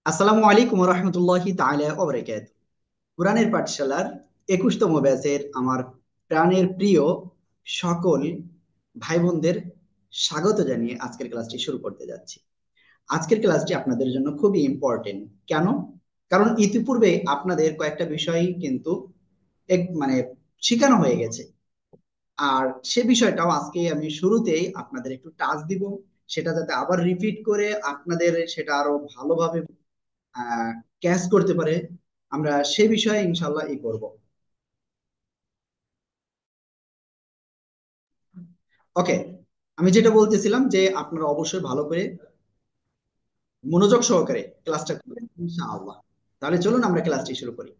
আসসালামু আলাইকুম রহমতুল্লাহি তাআলা ওয়া বারাকাতুহু। কোরআনের পাঠশালার 21তম ব্যাচের আমার প্রাণের প্রিয় সকল ভাই বোনদের স্বাগত জানিয়ে আজকের ক্লাসটি শুরু করতে যাচ্ছি। আজকের ক্লাসটি আপনাদের জন্য খুবই ইম্পর্টেন্ট। কেন? কারণ ইতিপূর্বে আপনাদের কয়েকটা বিষয় কিন্তু মানে শেখানো হয়ে গেছে। আর সে বিষয়টাও আজকে আমি শুরুতেই আপনাদের একটু টাচ দিব, সেটা যাতে আবার রিপিট করে আপনাদের সেটা আরো ভালোভাবে ক্যাচ করতে পারে, আমরা সে বিষয়ে ইনশাল্লাহ করব। ওকে, আমি যেটা বলতেছিলাম যে আপনারা অবশ্যই ভালো করে মনোযোগ সহকারে ক্লাসটা করবেন ইনশাআল্লাহ। তাহলে চলুন আমরা ক্লাসটি শুরু করি।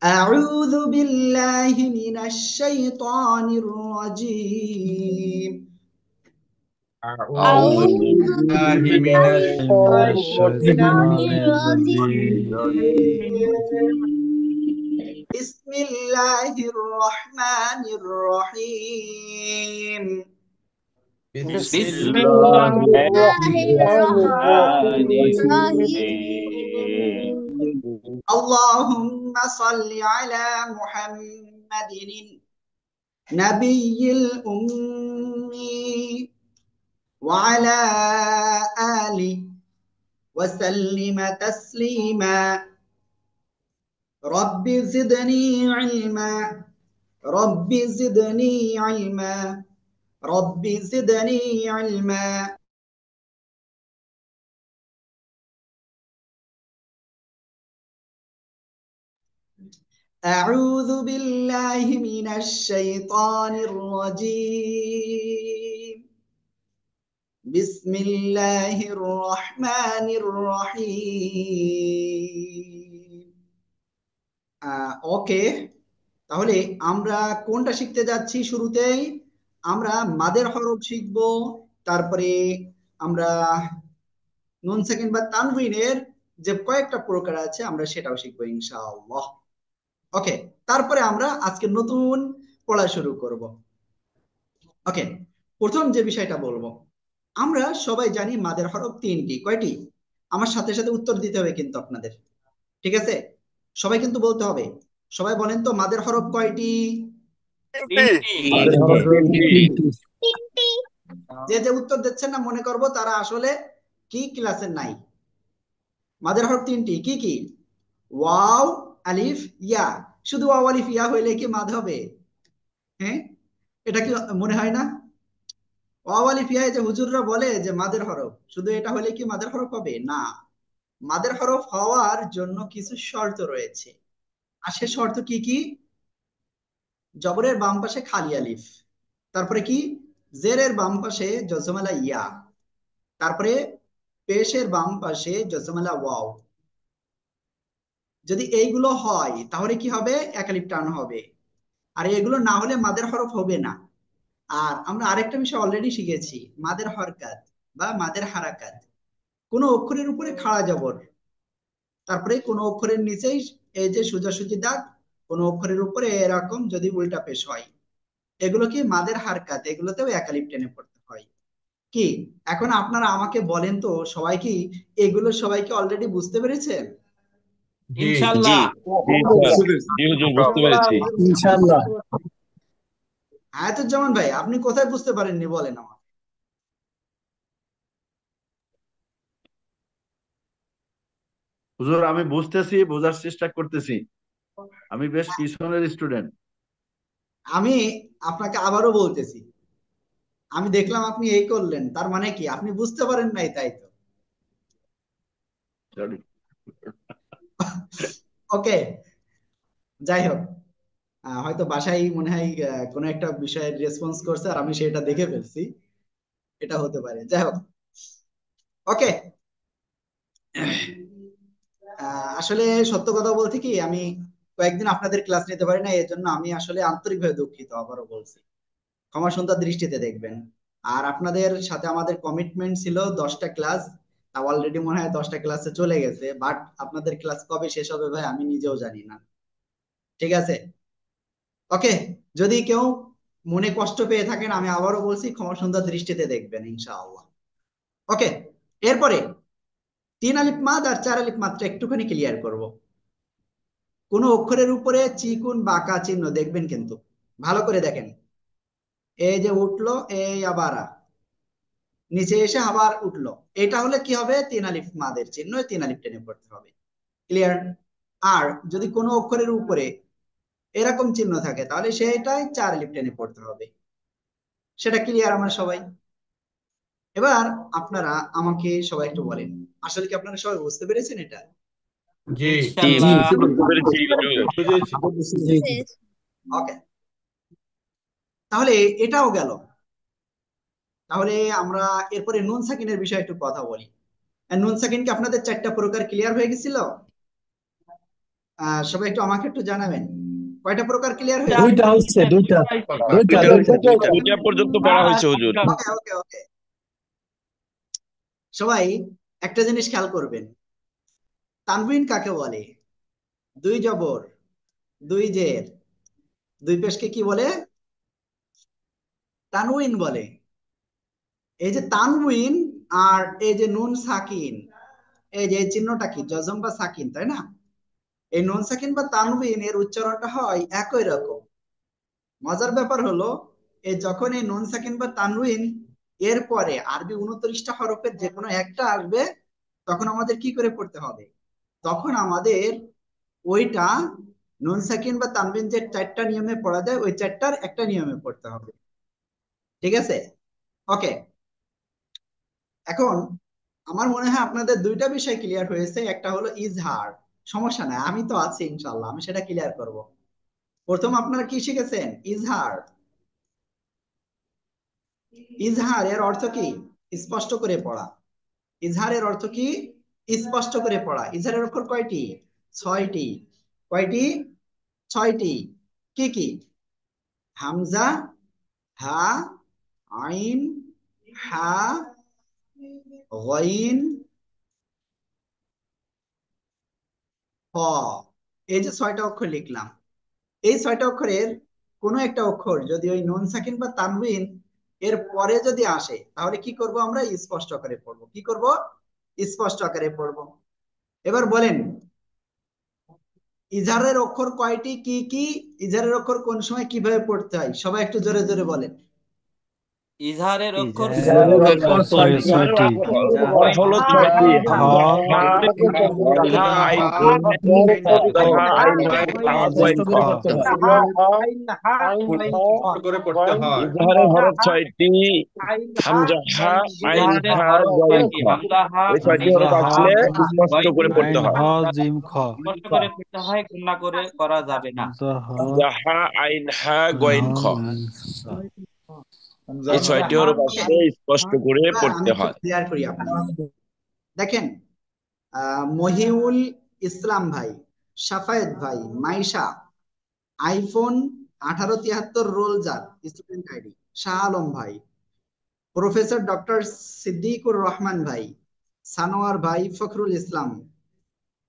আউযু বিল্লাহি মিনাশ শাইতানির রাজীম। أعوذ أعوذ بالله من بالله من الشيطان الشيطان الرجيم. الرجيم. বিসমিল্লাহির রহমানির রহিম। بسم بسم الله الله الرحمن الرحمن الرحيم. الرحيم. اللهم صل على محمد نبي الأمي وعلى آله وسلم تسليما. رب زدني علما، رب زدني علما، رب زدني علما. أعوذ بالله من الشيطان الرجيم. بسم الله الرحمن الرحيم. ওকে, তাহলে আমরা কোনটা শিখতে যাচ্ছি শুরুতেই? আমরা মাদের হরফ শিখব। তারপরে আমরা নুন সেকেন্ড বা তানভিনের যে কয়েকটা প্রকার আছে আমরা সেটাও শিখবো ইনশাআল্লাহ। ওকে, তারপরে আমরা আজকে নতুন পড়া শুরু করব। ওকে, প্রথম যে বিষয়টা বলবো, আমরা সবাই জানি মাদের হরফ তিনটি। কয়টি? আমার সাথে সাথে উত্তর দিতে হবে কিন্তু আপনাদের। ঠিক আছে? সবাই কিন্তু বলতে হবে। সবাই বলেন তো মাদের হরফ কয়টি? তিনটি। আমাদের হলো তিনটি। যে যে উত্তর দিচ্ছেন না মনে করব তারা আসলে কি ক্লাসে নাই। মাদের হরফ তিনটি কি কি? ওয়াও, আলিফ, ইয়া। শুধু ওয়াও আলিফ ইয়া হইলে কি মাদ হবে? হ্যাঁ, এটা কি মনে হয় না? ওয়াও আলিফ ইয়া যে হুজুররা বলে যে মাদের হরফ, শুধু এটা হলে কি মাদের হরফ হবে? না, মাদের হরফ হওয়ার জন্য কিছু শর্ত রয়েছে। আর সে শর্ত কি কি? জবরের বাম পাশে খালি আলিফ, তারপরে কি জেরের বাম পাশে জজমালা ইয়া, তারপরে পেশের বাম পাশে জজমালা ওয়াও। যদি এইগুলো হয় তাহলে কি হবে? একালিফ টান হবে। আর এগুলো না হলে মাদের হরফ হবে না। আর আমরা আরেকটা বিষয় অলরেডি শিখেছি, মাদের হরকাত বা মাদের হারাকাত। কোন অক্ষরের উপরে খাড়া জবর, তারপরে কোন অক্ষরের নিচেই এই যে সোজাসুজি দাগ, কোন অক্ষরের উপরে এরকম যদি উল্টা পেশ হয়, এগুলো কি মাদের হারকাত, এগুলোতেও একালিফ টেনে পড়তে হয়। কি এখন আপনারা আমাকে বলেন তো, সবাই কি এগুলো সবাইকে অলরেডি বুঝতে পেরেছেন? জি জি। জি ইনশাআল্লাহ। স্যার। জি হুজুর, বুঝতে পেরেছি। ইনশাআল্লাহ। আয়াতুজ্জামান ভাই, আপনি কোথায় বুঝতে পারেননি বলেন আমার। হুজুর আমি বুঝতেছি, বোঝার চেষ্টা করতেছি। আমি বেশ পিছনের স্টুডেন্ট। আমি আপনাকে আবারও বলতেছি, আমি দেখলাম আপনি এই করলেন, তার মানে কি আপনি বুঝতে পারেন নাই, তাই তো? সরি। ওকে, যাই হোক, হয়তো বাসায় মনে হয় কোনো একটা বিষয়ের রেসপন্স করছে আর আমি সেটা দেখে ফেলছি, এটা হতে পারে। যাই হোক, ওকে। আসলে সত্য কথা বলতে কি, আমি কয়েকদিন আপনাদের ক্লাস নিতে পারি না, এর জন্য আমি আসলে আন্তরিকভাবে দুঃখিত। আবারও বলছি, ক্ষমা সুন্দর দৃষ্টিতে দেখবেন। আর আপনাদের সাথে আমাদের কমিটমেন্ট ছিল 10টা ক্লাস, তা অলরেডি মনে হয় 10টা ক্লাসে চলে গেছে, বাট আপনাদের ক্লাস কবে শেষ হবে ভাই আমি নিজেও জানি না। ঠিক আছে? ওকে, যদি কেউ মনে কষ্ট পেয়ে থাকেন আমি আবারও বলছি ক্ষমা সুন্দর দৃষ্টিতে দেখবেন ইনশাআল্লাহ। ওকে, এরপরে তিন আলিফ মাদ আর চার আলিফ মাত্রা একটুখানি ক্লিয়ার করব। কোন অক্ষরের উপরে চিকুন বাঁকা চিহ্ন দেখবেন, কিন্তু ভালো করে দেখেন। এই যে উঠলো, এই আবার নিচে এসে আবার উঠলো, এটা হলে কি হবে? তিন আলিফ মাদের চিহ্ন, তিন আলিফ টেনে পড়তে হবে। ক্লিয়ার? আর যদি কোনো অক্ষরের উপরে এরকম চিহ্ন থাকে তাহলে সেটাই চার আলিফ টেনে পড়তে হবে। সেটা ক্লিয়ার আমরা সবাই? এবার আপনারা আমাকে সবাই একটু বলেন, আসলে কি আপনারা সবাই বুঝতে পেরেছেন এটা? জি জি, জি বুঝতে পেরেছি হুজুর। বুঝেছি। জি জি ওকে, তাহলে এটাও গেল। তাহলে আমরা এরপরে নুন সাকিনের বিষয়ে একটু কথা বলি। নুন সাকিন কি আপনাদের চারটা প্রকার ক্লিয়ার হয়ে গেছিল? সবাই একটু আমাকে একটু জানাবেন, কয়টা প্রকার ক্লিয়ার হয়েছে? দুইটা হচ্ছে, দুইটা দুইটা দুইটা হয়েছে, দুইটা দুইটা পর্যন্ত পড়া হয়েছে হুজুর। ওকে ওকে ওকে, সবাই একটা জিনিস খেয়াল করবেন, তানবিন কাকে বলে? দুই জবর, দুই জের, দুই পেশকে কি বলে? তানউইন বলে। এই যে তানউইন আর এই যে নুন সাকিন, এই যে এই চিহ্নটা কি? জজম বা সাকিন, তাই না? এই নুন সাকিন বা তানউইন এর উচ্চারণটা হয় একই রকম। মজার ব্যাপার হলো, এই যখন এই নুন সাকিন বা তানউইন এর পরে আরবি 29টা হরফের যে কোনো একটা আসবে, তখন আমাদের কি করে পড়তে হবে? তখন আমাদের ওইটা নুন সাকিন বা তানবিন যে চারটা নিয়মে পড়া যায়, ওই চারটার একটা নিয়মে পড়তে হবে। ঠিক আছে? ওকে, এখন আমার মনে হয় আপনাদের দুইটা বিষয় ক্লিয়ার হয়েছে। একটা হলো ইজহার, সমস্যা নাই, আমি তো আছি ইনশাল্লাহ, আমি সেটা ক্লিয়ার করব। প্রথম আপনারা কি শিখেছেন? ইজহার। ইজহার এর অর্থ কি? স্পষ্ট করে পড়া। ইজহারের অর্থ কি? স্পষ্ট করে পড়া। ইজহারের অক্ষর কয়টি? ছয়টি। কয়টি? ছয়টি। কি কি? হামজা, হা, আইন, হা, গইন, হ। এই যে ছয়টা অক্ষর লিখলাম, এই ছয়টা অক্ষরের কোনো একটা অক্ষর যদি ওই নুন সাকিন বা তানবিন এর পরে যদি আসে, তাহলে কি করব? আমরা স্পষ্ট আকারে পড়বো। কি করব? স্পষ্ট আকারে পড়বো। এবার বলেন, ইজারের অক্ষর কয়টি, কি কি? ইজারের অক্ষর কোন সময় কিভাবে পড়তে হয়? সবাই একটু জোরে জোরে বলেন। ইজহারের অক্ষর ইজারের অক্ষর ছয়টি। হলো ছয়টি। হ হামজা, হা, আইন, হা, আইন, হা, গইন, খ। ইজহারের হরফ ছয়টি। হামজা, হা, আইন, ইজহারের হা, হরফ গইন, ছয়টি। খ। হামজা, হা, এই ছয়টি আইন, হরফ হা, আসলে স্পষ্ট গইন, করে পড়তে আইন হয়। হ জিম খ। স্পষ্ট করে পড়তে হয়, গুণা করে করা যাবে না। হামজা হ হামজা, হা, আইন, হা, আইন হ গইন, খ। জিম খ। এই ছয়টি হরফ ওকে, আসলে স্পষ্ট করে এবার আমি পড়তে একটু হয়। ক্লিয়ার করি আপনাকে। দেখেন, মহিউল ইসলাম ভাই, সাফায়েত ভাই, মাইশা, আইফোন 1873 রোলজার স্টুডেন্ট আইডি, শাহ আলম ভাই, প্রফেসর ডক্টর সিদ্দিকুর রহমান ভাই, সানোয়ার ভাই, ফখরুল ইসলাম।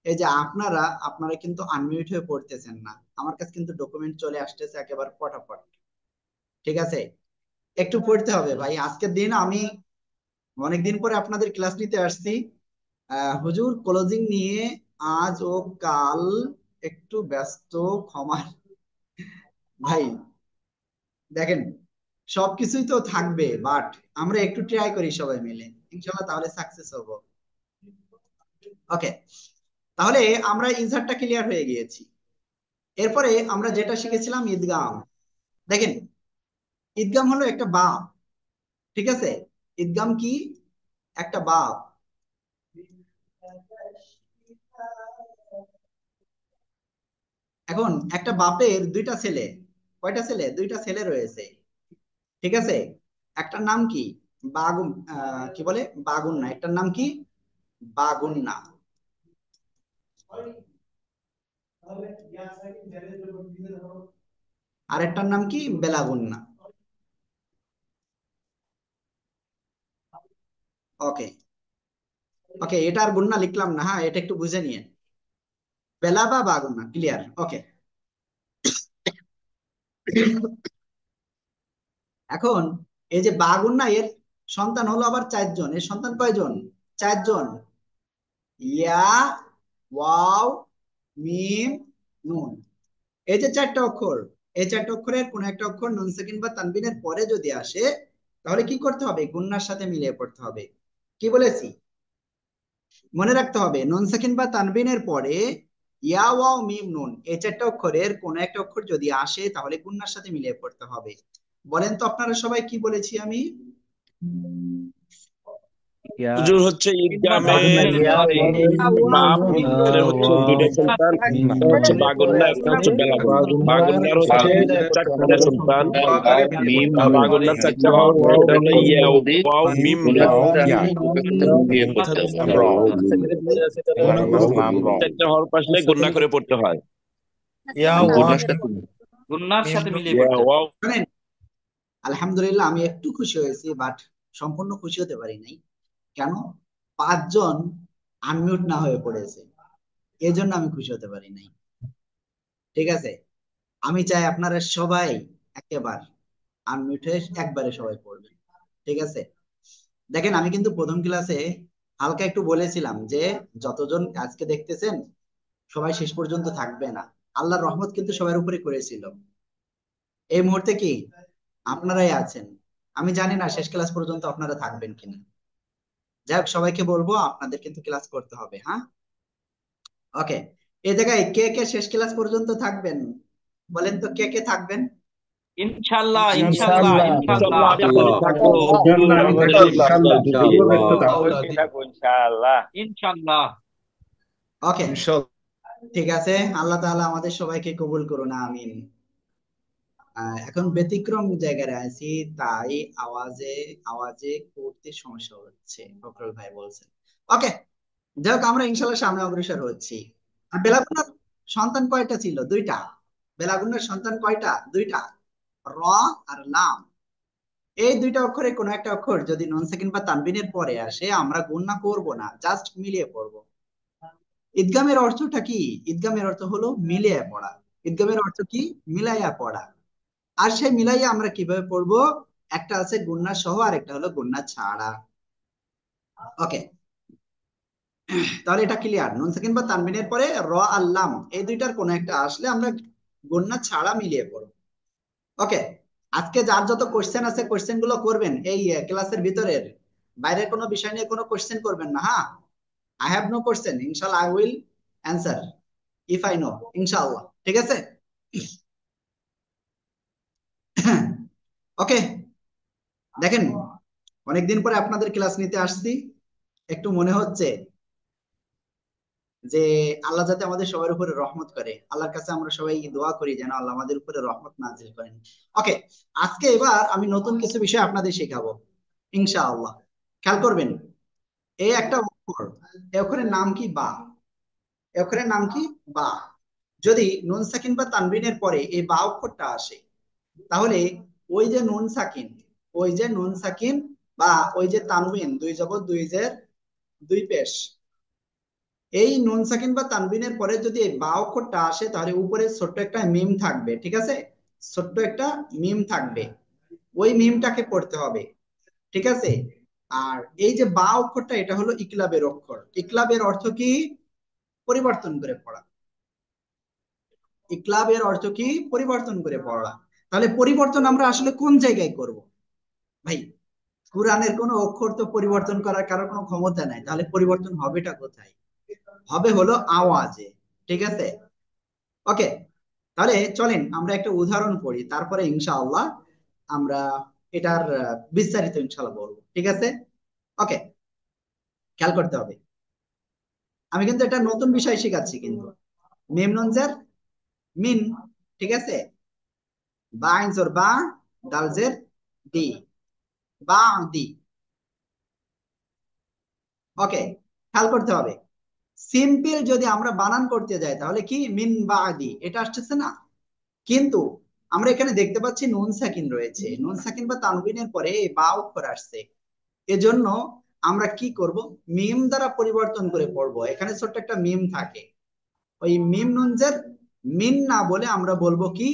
এই যে আপনারা আপনারা কিন্তু আনমিউট হয়ে পড়তেছেন না, আমার কাছে কিন্তু ডকুমেন্ট চলে আসতেছে একেবারে ফটাফট। ঠিক আছে? একটু পড়তে হবে ভাই। আজকের দিন আমি অনেকদিন পরে আপনাদের ক্লাস নিতে আসছি। হুজুর ক্লোজিং নিয়ে আজ ও কাল একটু ব্যস্ত, ক্ষমা ভাই। দেখেন, সবকিছুই তো থাকবে, বাট আমরা একটু ট্রাই করি সবাই মিলে, ইনশাল্লাহ তাহলে সাকসেস হব। ওকে, তাহলে আমরা ইনসার্টটা ক্লিয়ার হয়ে গিয়েছি। এরপরে আমরা যেটা শিখেছিলাম ঈদগাম। দেখেন, ঈদগাম হলো একটা বাব। ঠিক আছে? ঈদগাম কি? একটা বাব। এখন একটা বাপের দুইটা ছেলে, কয়টা ছেলে? দুইটা ছেলে রয়েছে। ঠিক আছে? একটার নাম কি? বাগুন, কি বলে? বাগুন্না। একটার নাম কি? বাগুন্না। আর একটার নাম কি? বেলাগুন্না। ওকে ওকে, এটা আর গুন্না লিখলাম না, হ্যাঁ, এটা একটু বুঝে নিয়ে। বেলা বা বাগুন্না, ক্লিয়ার? ওকে, এখন এই যে বাগুন্না, এর সন্তান হলো আবার চারজন। এর সন্তান কয়জন? চারজন। ইয়া, ওয়াও, মিম, নুন। এই যে চারটা অক্ষর, এই চারটা অক্ষরের কোন একটা অক্ষর নুন সাকিন বা তানবিনের পরে যদি আসে, তাহলে কি করতে হবে? গুন্নার সাথে মিলিয়ে পড়তে হবে। কি বলেছি? মনে রাখতে হবে, নুন সাকিন বা তানবিনের পরে ইয়া, ওয়াও, মিম, নুন এই চারটা অক্ষরের কোন একটা অক্ষর যদি আসে, তাহলে গুন্নার সাথে মিলিয়ে পড়তে হবে। বলেন তো আপনারা সবাই, কি বলেছি আমি? ইয়া হুজুর হচ্ছে বাগুন্না ঈদগামের ইয়া বাপ ও ওয়াও নুনের হচ্ছে দুইটা সন্তান, একটা হচ্ছে বাগুন্না, একটা হচ্ছে বেলাগুন্না। বাগুন্নার হচ্ছে চারটা সন্তান, বাগুন্নার চারটা হরফ, একটা হলো ইয়া, ওয়াও, মিম, নুন। চারটা হরফ আসলে গুন্না করে পড়তে হয়। ইয়া ওয়াও গুন্নার সাথে মিলিয়ে ইয়া, পড়তে হবে। ওয়াও। শোনেন, আলহামদুলিল্লাহ আমি একটু খুশি হয়েছি, বাট সম্পূর্ণ খুশি হতে পারি নাই। কেন? 5 জন আনমিউট না হয়ে পড়েছে, এজন্য আমি খুশি হতে পারি নাই। ঠিক আছে, আমি চাই আপনারা সবাই একেবারে আনমিউট হয়ে একবারে সবাই পড়বেন। ঠিক আছে, দেখেন আমি কিন্তু প্রথম ক্লাসে হালকা একটু বলেছিলাম যে যতজন আজকে দেখতেছেন সবাই শেষ পর্যন্ত থাকবে না। আল্লাহর রহমত কিন্তু সবার উপরে করেছিল। এই মুহূর্তে কি আপনারাই আছেন? আমি জানি না শেষ ক্লাস পর্যন্ত আপনারা থাকবেন কিনা। যাই হোক, সবাইকে বলবো আপনাদের কিন্তু ক্লাস করতে হবে, হ্যাঁ? ওকে, এই জায়গায় কে কে শেষ ক্লাস পর্যন্ত থাকবেন? বলেন তো, কে কে থাকবেন? ইনশাল্লাহ, ইনশাল্লাহ, ইনশাআল্লাহ ইনশাল্লাহ। ইনশাআল্লাহ আমি থাকবো হুজুর, আমাদের যদি ব্যস্ত থাকবো থাকবো ইনশাআল্লাহ। ইনশাল্লাহ। ওকে, ঠিক আছে, আল্লাহ তাআলা আমাদের সবাইকে কবুল করুন, আমিন। এখন ব্যতিক্রম জায়গায় আছি, তাই আওয়াজে আওয়াজে করতে সমস্যা হচ্ছে, ফখরুল ভাই বলছেন। ওকে, যাই হোক, আমরা ইনশাল্লাহ সামনে অগ্রসর হচ্ছি। আর বেলাগুনার সন্তান কয়টা ছিল? 2টা। বেলাগুনার সন্তান কয়টা? 2টা, র আর লাম। এই 2টা অক্ষরে কোনো একটা অক্ষর যদি নুন সাকিন বা তানবিনের পরে আসে, আমরা গুণনা করব না, জাস্ট মিলিয়ে পড়বো। ঈদগামের অর্থটা কি? ঈদগামের অর্থ হলো মিলিয়ে পড়া। ঈদগামের অর্থ কি? মিলাইয়া পড়া। আর সেই মিলাইয়া আমরা কিভাবে পড়বো? একটা আছে গুন্না সহ, আর একটা হলো গুন্না ছাড়া। ওকে, তাহলে এটা ক্লিয়ার। নুন সাকিন বা তানবিনের পরে র আল্লাম এই 2টার কোনো একটা আসলে আমরা গুন্না ছাড়া মিলিয়ে পড়বো। ওকে, আজকে যার যত কোশ্চেন আছে কোশ্চেন গুলো করবেন এই ক্লাসের ভিতরের, বাইরের কোনো বিষয় নিয়ে কোনো কোশ্চেন করবেন না, হ্যাঁ? আই হ্যাভ নো কোশ্চেন, ইনশাআল্লাহ I will answer if I know, ইনশাআল্লাহ। ঠিক আছে। ওকে, দেখেন অনেকদিন পরে আপনাদের ক্লাস নিতে আসছি, একটু মনে হচ্ছে যে আল্লাহ যাতে আমাদের সবার উপরে রহমত করে। আল্লাহর কাছে আমরা সবাই দোয়া করি যেন আল্লাহ আমাদের উপরে রহমত নাজিল করেন। ওকে, আজকে এবার আমি নতুন কিছু বিষয় আপনাদের শেখাবো ইনশাআল্লাহ। খেয়াল করবেন, এই একটা অক্ষর, এই অক্ষরের নাম কি? বা। এই অক্ষরের নাম কি? বা। যদি নুন সাকিন বা তানবিনের পরে এই বা অক্ষরটা আসে, তাহলে ওই যে নুন সাকিন, ওই যে নুন সাকিন বা ওই যে তানবিন, দুই জবর দুই জের দুই পেশ, এই নুন সাকিন বা তানবিনের পরে যদি এই বা অক্ষরটা আসে, তাহলে উপরে ছোট্ট একটা মিম থাকবে। ঠিক আছে, ছোট্ট একটা মিম থাকবে, ওই মিমটাকে পড়তে হবে। ঠিক আছে, আর এই যে বা অক্ষরটা, এটা হলো ইকলাবের অক্ষর। ইকলাবের অর্থ কি? পরিবর্তন করে পড়া। ইকলাবের অর্থ কি? পরিবর্তন করে পড়া। তাহলে পরিবর্তন আমরা আসলে কোন জায়গায় করব ভাই? কোরআনের কোন অক্ষর তো পরিবর্তন করার কারো কোনো ক্ষমতা নাই, তাহলে পরিবর্তন হবেটা কোথায়? হবে হলো আওয়াজে। ঠিক আছে, ওকে, তাহলে চলেন আমরা একটা উদাহরণ পড়ি, তারপরে ইনশাআল্লাহ আমরা এটার বিস্তারিত ইনশাআল্লাহ বলবো। ঠিক আছে, ওকে, খেয়াল করতে হবে, আমি কিন্তু একটা নতুন বিষয় শেখাচ্ছি কিন্তু। মিম নুন জের মিন। ঠিক আছে, বা আইন জোর বা, দাল জের দি, বা দি। ওকে, খেয়াল করতে হবে, সিম্পল যদি আমরা বানান করতে যাই তাহলে কি মিন বা আদি এটা আসতেছে না, কিন্তু আমরা এখানে দেখতে পাচ্ছি নুন সাকিন রয়েছে, নুন সাকিন বা তানবিনের পরে এই বা অক্ষর আসছে। এজন্য আমরা কি করব? মিম দ্বারা পরিবর্তন করে পড়বো। এখানে ছোট্ট একটা মিম থাকে, ওই মিম নুনজের মিন না বলে আমরা বলবো কি?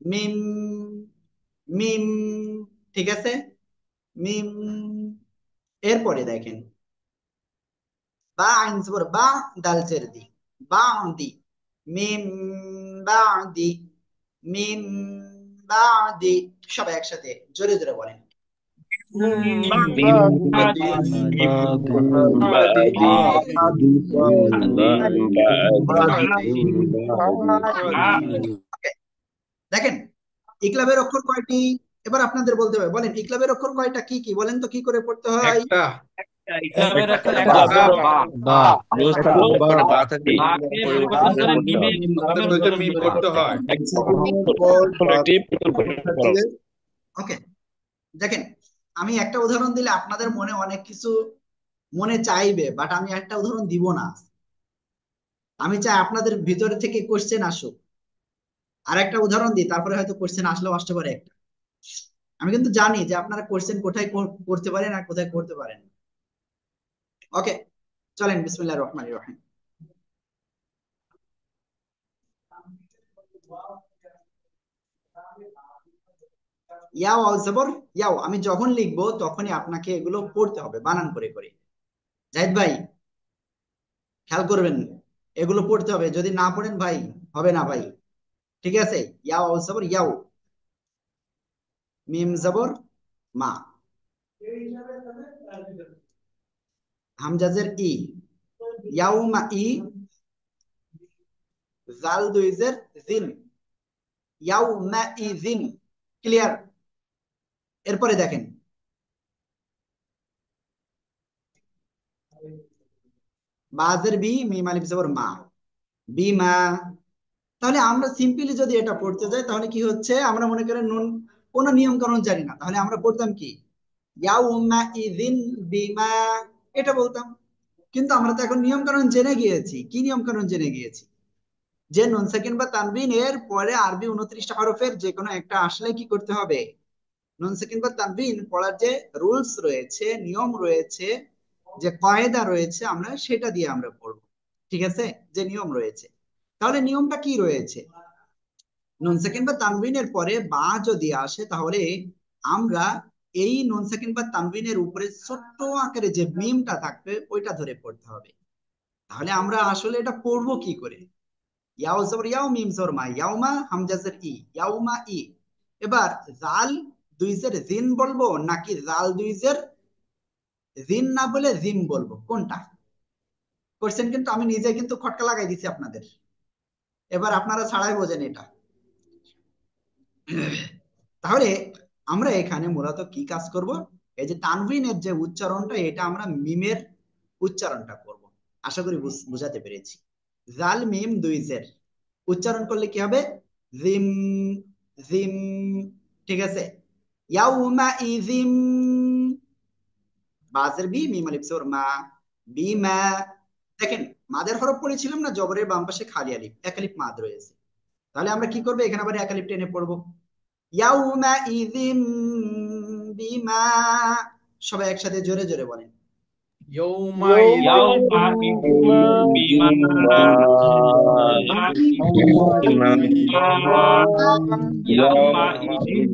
মিম, মিম। ঠিক আছে, মিম। এরপরে দেখেন, বা আইন জবর বা, দাল জের দি, বাদি, মিম বাদি, মিম বাদি। সবাই একসাথে জোরে জোরে বলেন। দেখেন ইকলাবের অক্ষর কয়টি, এবার আপনাদের বলতে হবে। বলেন ইকলাবের অক্ষর কয়টা, কি কি বলেন তো, কি করে পড়তে হয়? একটা ইকরামের অক্ষর একটা ইকলাবের বা। বা বাকে পরিবর্তন করে মিমে আমাদের মিমে নয়তো রূপান্তর মিম করতে করতে হয়। হয়। ওকে, দেখেন আমি একটা উদাহরণ দিলে আপনাদের মনে অনেক কিছু মনে চাইবে, বাট আমি একটা উদাহরণ দিব না। আমি চাই আপনাদের ভিতরে থেকে কোশ্চেন আসুক। আর একটা উদাহরণ দিই, তারপরে হয়তো কোশ্চেন আসলেও আসতে পারে একটা। আমি কিন্তু জানি যে আপনারা কোশ্চেন কোথায় করতে পারেন আর কোথায় করতে পারেন। ওকে, চলেন বিসমিল্লাহির রহমানির রহিম। ইয়াও আল জবর ইয়াও, আমি যখন লিখবো তখনই আপনাকে এগুলো পড়তে হবে বানান করে করে। জাহিদ ভাই খেয়াল করবেন, এগুলো পড়তে হবে, যদি না পড়েন ভাই হবে না ভাই। ঠিক আছে, ইয়াও আল জবর ইয়াও, মিম জবর মা, হামজাজের ই, ইয়াও মা ই, জাল দুইজের জিন, ইয়াও মা ই জিন। ক্লিয়ার? এরপরে দেখেন বাজের বি, মিম আলিফ জবর মা, বিমা। তাহলে আমরা সিম্পলি যদি এটা পড়তে যাই তাহলে কি হচ্ছে, আমরা মনে করেন নুন কোন নিয়ম কানুন জানি না, তাহলে আমরা পড়তাম কি ইয়াউমা ইযিন বিমা, এটা বলতাম। কিন্তু আমরা তো এখন নিয়ম কানুন জেনে গিয়েছি। কি নিয়ম কানুন জেনে গিয়েছি? যে নুন সাকিন বা তানবিন এর পরে আরবি 29টা হরফের যে কোনো একটা আসলে কি করতে হবে, নুন সাকিন বা তানবিন পড়ার যে রুলস রয়েছে, নিয়ম রয়েছে, যে কয়েদা রয়েছে, আমরা সেটা দিয়ে আমরা পড়বো। ঠিক আছে, যে নিয়ম রয়েছে। তাহলে নিয়মটা কি রয়েছে? নুন সাকিন বা তানবিনের পরে বা যদি আসে তাহলে আমরা এই নুন সাকিন বা তানবিনের উপরে ছোট্ট আকারে যে মিমটা থাকবে ওইটা ধরে পড়তে হবে। তাহলে আমরা আসলে এটা পড়বো কি করে? ইয়াও জবর ইয়াও, মিম জবর মা, ইয়াউমা, হামজাজের ই, ইয়াউমা ই। এবার জাল দুইজের জিন বলবো নাকি জাল দুইজের জিন না বলে জিম বলবো, কোনটা? কোশ্চেন কিন্তু আমি নিজে কিন্তু খটকা লাগাই দিছি আপনাদের। এবার আপনারা ছাড়াই বোঝেন এটা। তাহলে আমরা এখানে মূলত কি কাজ করব, এই যে তানবিনের যে উচ্চারণটা, এটা আমরা মিমের উচ্চারণটা করব। আশা করি বুঝাতে পেরেছি। জাল মিম দুই জের উচ্চারণ করলে কি হবে, জিম, জিম। ঠিক আছে, ইয়াউমা ইজিম, বাজের বি, মিম আলিফ জবর মা, বিমা। দেখেন মাদের হরফ পড়েছিলাম না, জবরের বাম পাশে খালি আলিফ, এক আলিফ মাদ রয়েছে। তাহলে আমরা কি করবো, এখানে আবার এক আলিফ টেনে পড়বো, ইয়াউমা ইযিম বিমা। সবাই একসাথে জোরে জোরে বলেন। ইয়াউমা ইযিন বিমা, ইয়াউমা ইযিন বিমা, ইয়াউমা ইযিন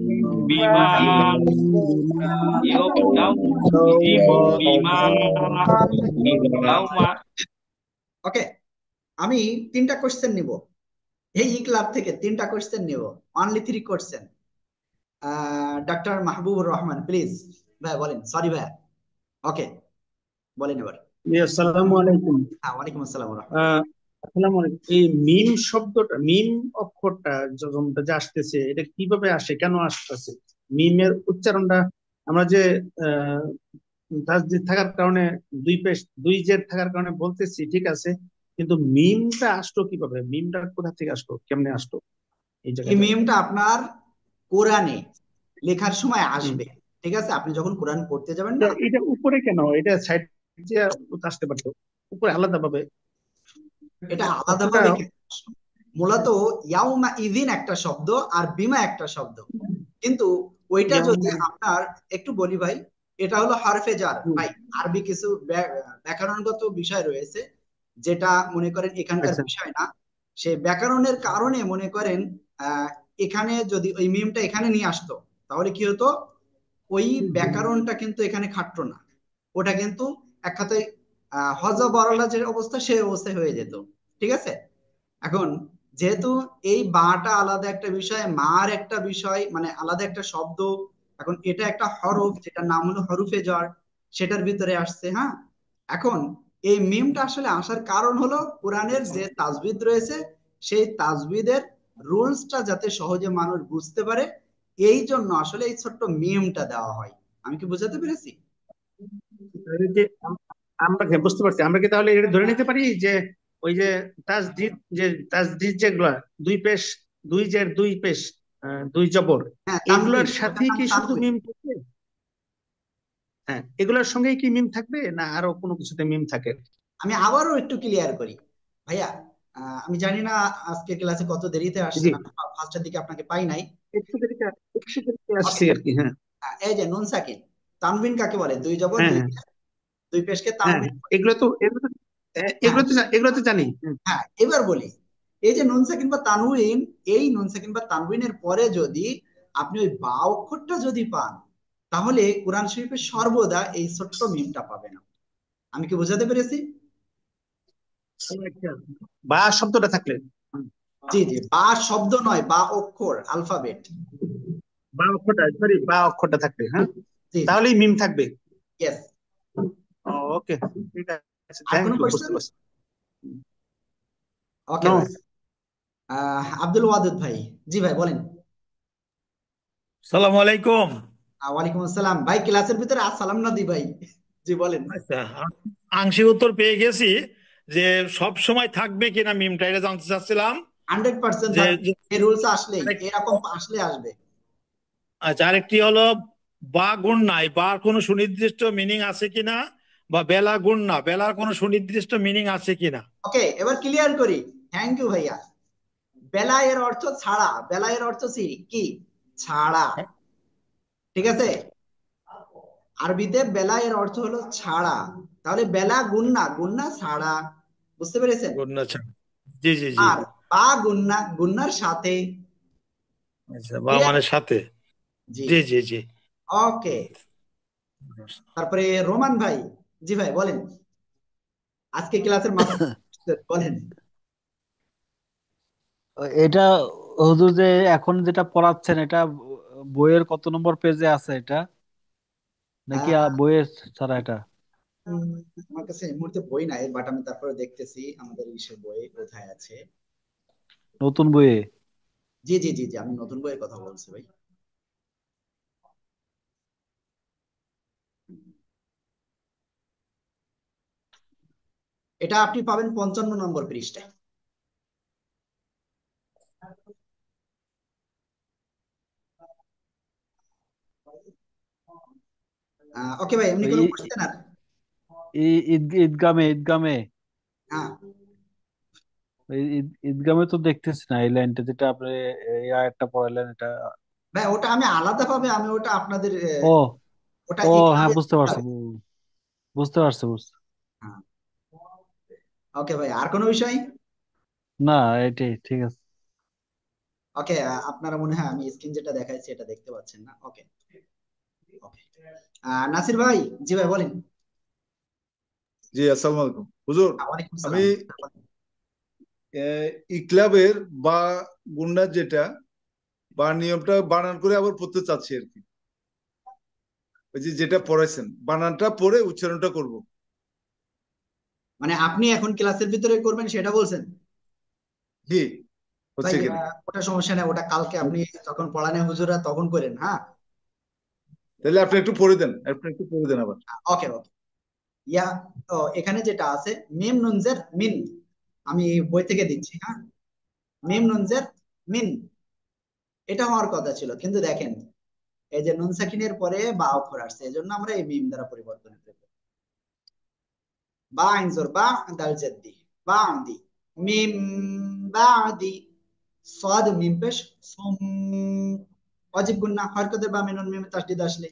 বিমা, ইয়াউমা। ওকে, আমি তিনটা কোশ্চেন নিব এই ক্লাব থেকে, তিনটা কোশ্চেন নিব, only 3 question. Doctor Mahbubur Rahman please. ভাই বলেন, সরি ভাই। ওকে, বলেন এবার। আসসালামু আলাইকুম। হ্যাঁ, ওয়ালাইকুম আসসালাম ওয়া রাহমাতুল্লাহ। আসসালামু আলাইকুম। এই মিম শব্দটা, মিম অক্ষরটা যখন যে আসতেছে, এটা কিভাবে আসে, কেন আসতেছে? মিমের উচ্চারণটা আমরা যে আহ তাসদিদ থাকার কারণে, দুই জের থাকার কারণে বলতেছি, ঠিক আছে, কিন্তু মিমটা আসলো কিভাবে? মিমটা কোথা থেকে আসলো, কেমনে আসলো এই এই জায়গাটা? মিমটা আপনার কোরআনে লেখার সময় আসবে। ঠিক আছে, আপনি যখন কোরআন পড়তে যাবেন না, এটা উপরে কেন, এটা সাইড দিয়ে আসতে পারতো, উপরে আলাদা ভাবে এটা অক্ষরটা। আলাদাভাবে কেন আসলো? মূলত ইয়াউমা ইযিন একটা শব্দ আর বিমা একটা শব্দ, কিন্তু ওইটা যদি আপনার, একটু বলি ভাই, এটা হলো হরফে জার ভাই। আরবি কিছু ব্যাকরণগত বিষয় রয়েছে যেটা মনে করেন এখানকার আচ্ছা, বিষয় না, সেই ব্যাকরণের কারণে মনে করেন আহ এখানে যদি ওই মিমটা এখানে নিয়ে আসতো তাহলে কি হতো, ওই ব্যাকরণটা কিন্তু এখানে খাটতো না। ওটা কিন্তু এক কথায় হজ বরলা যে অবস্থা সেই অবস্থায় হয়ে যেত। ঠিক আছে। এখন যেহেতু এই বাটা আলাদা একটা বিষয়, মার একটা বিষয়, মানে আলাদা একটা শব্দ। এখন এটা একটা হরফ যেটার নাম হলো হরফে জ্বর, সেটার ভিতরে আসছে। হ্যাঁ। এখন এই মিমটা আসলে আসার কারণ হলো কোরআনের যে তাজবিদ রয়েছে সেই তাজবিদের রুলসটা যাতে সহজে মানুষ বুঝতে পারে, এই জন্য আসলে এই ছোট্ট মিমটা দেওয়া হয়। আমি কি বোঝাতে পেরেছি? এই যে আমরা বুঝতে পারছি, আমরা কি তাহলে এটা ধরে নিতে পারি যে ওই যে তাসদিদ, যে তাসদিদ যেগুলা দুই পেশ, দুই জের দুই পেশ, দুই জবর, হ্যাঁ, এগুলার তানবিন, ওটার সাথেই নাম কি শুধু তানবিন। মিম থাকবে? হ্যাঁ, এগুলার সঙ্গেই কি মিম থাকবে না আরো কোনো কিছুতে মিম থাকে? আমি আবারও একটু ক্লিয়ার করি ভাইয়া। আমি জানি না আজকে ক্লাসে কত দেরিতে জি, আসছেন, আমি ফার্স্টের দিকে আপনাকে পাই নাই। একটু দেরিতে ওকে। আসছি আর কি। হ্যাঁ, এই যে নুন সাকিন, তানবিন কাকে বলে? দুই জবর হ্যাঁ, দুই হ্যাঁ, পেশ, দুই পেশকে হ্যাঁ, তানবিন বলে। হ্যাঁ, এগুলো তো জানি। হ্যাঁ, এবার বলি, এই যে নুন সাকিন বা তানউইন, এই নুন সাকিন বা তানউইনের পরে যদি আপনি ওই বা অক্ষরটা যদি পান, তাহলে কোরআন শরীফে সর্বদা এই ছোট্ট মিমটা পাবেন। আমি কি বোঝাতে পেরেছি? আচ্ছা, বা শব্দটা থাকলে। হুম। জি জি, বা শব্দ নয়, বা অক্ষর, আলফাবেট। বা অক্ষরটা থাকবে, হ্যাঁ, জি জি, তাহলেই মিম থাকবে। ইয়েস। ওকে, ঠিক আছে, আর থ্যাংক কোনো ইউ, বুঝতে কোয়েশ্চেন? পারছি। Okay no. ভাই। আব্দুল ওয়াদুদ ভাই, জি ভাই বলেন। সালাম আলাইকুম। ওয়ালাইকুম আসসালাম ভাই, ক্লাসের ভিতরে আসসালাম না দি ভাই। জি বলেন। আচ্ছা, আংশিক উত্তর পেয়ে গেছি যে সব সময় থাকবে কিনা মিমটা, এটা জানতে চাচ্ছিলাম। 100% যে থাকবে, যে এই রুলস আসলেই, আরেক এরকম আসলে আসবে। আচ্ছা, আরেকটি হলো বা গুণ নাই, বার কোনো সুনির্দিষ্ট মিনিং আছে কিনা, বা বেলা গুণ না, বেলার কোনো সুনির্দিষ্ট মিনিং আছে কিনা। ওকে, এবার ক্লিয়ার করি। থ্যাংক ইউ ভাইয়া। বেলা এর অর্থ ছাড়া, বেলা এর অর্থ কি? ছাড়া। হ্যাঁ, ঠিক আছে। আচ্ছা, আরবিতে বেলা এর অর্থ হলো ছাড়া। তাহলে বেলা গুন্না, গুন্না ছাড়া। বুঝতে পেরেছেন? গুণ না ছাড়া। জি জি জি। আর বা গুন্না, গুন্নার সাথে। আচ্ছা, বা ক্লিয়ার? মানে সাথে। জি। জি জি জি। ওকে। তারপরে রোমান ভাই, জি ভাই বলেন। আজকে ক্লাসের মাস্টার বলেন। এটা হুজুর যে এখন যেটা পড়াচ্ছেন এটা বইয়ের কত নম্বর পেজে আছে এটা, নাকি আহ, বইয়ের ছাড়া এটা? উম, আমার কাছে এই মুহূর্তে বই নাই, বাট আমি তারপরে দেখতেছি আমাদের ইসের বই কোথায় আছে। নতুন বইয়ে? জি জি জি জি, আমি নতুন বইয়ের কথা বলছি ভাই। এটা আপনি পাবেন 55 নম্বর পৃষ্ঠায়। ওকে ভাই, এমনি ওই কোনো কোশ্চেন আর? ঈদগামে, ঈদগামে, হ্যাঁ ওই ঈদগামে তো দেখতেছি না এই লাইনটা, যেটা আপনি এই আয়াতটা পড়ালেন এটা। ভাই, ওটা আমি আলাদা ভাবে, আমি ওটা আপনাদের ও, ওটা ও হ্যাঁ, ইকরামে বুঝতে দিতে পারছি, হবে। বুঝতে পারছি, বুঝতে। হ্যাঁ। ওকে ভাই, আর কোনো বিষয়? না, এটাই ঠিক আছে। ওকে, আপনারা মনে হয় আমি স্ক্রিন যেটা দেখাইছি এটা দেখতে পাচ্ছেন না। ওকে। ওকে। নাসির ভাই, জি ভাই বলেন। জি, আসসালামু আলাইকুম হুজুর। ওয়ালাইকুম আমি সালাম। ইকলাবের বা গুন্ডার যেটা বা নিয়মটা বানান করে আবার পড়তে চাচ্ছি আর কি। ওই যে যেটা পড়াইছেন বানানটা পড়ে উচ্চারণটা করব। মানে আপনি এখন ক্লাসের ভিতরে করবেন সেটা বলছেন? জি, ভাই, হচ্ছে কিনা। ওটা সমস্যা নেই, ওটা কালকে আপনি যখন পড়ানে হুজুরা তখন করেন। হ্যাঁ। তাহলে আপনি একটু পড়ে দেন, আপনি একটু পড়ে দেন আবার। ওকে ওকে। ইয়া, তো এখানে যেটা আছে মিম নুনজের মিন, আমি বই থেকে দিচ্ছি। হ্যাঁ। মিম নুনজের মিন, এটা হওয়ার কথা ছিল, কিন্তু দেখেন এই যে নুন সাকিনের পরে বা অক্ষর আসছে, এজন্য আমরা এই মিম দ্বারা পরিবর্তন করব। বা আইন জোর বা, দাল জেদ্দি, বা আন্দি, মিম বাদি, সাদ মিম পেশ সুম, অজিব গুন্না হরকতের বা মিনুন মিম তাসদিদ আসলে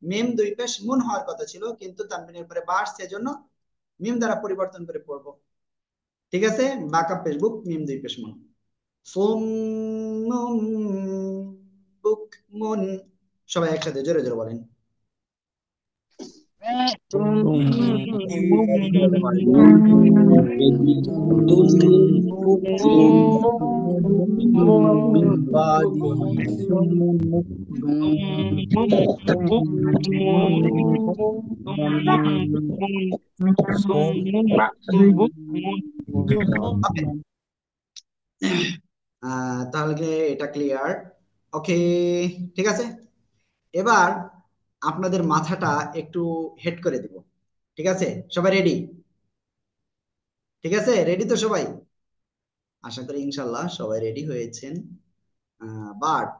মিম দুই পেশ মুন হওয়ার কথা ছিল, কিন্তু তানবিনের পরে বা আসছে, এজন্য মিম দ্বারা পরিবর্তন করে পড়বো। ঠিক আছে। বাকা পেশ বুক, মিম দুই পেশ মুন, সুম বুক মুন। সবাই একসাথে জোরে জোরে বলেন। من بعده صم ওকে, তাহলে এটা ক্লিয়ার। ওকে, ঠিক আছে। এবার আপনাদের মাথাটা একটু হেড করে দিব। ঠিক আছে, সবাই রেডি? ঠিক আছে, রেডি তো সবাই? আশা করি ইনশাল্লাহ সবাই রেডি হয়েছেন। বাট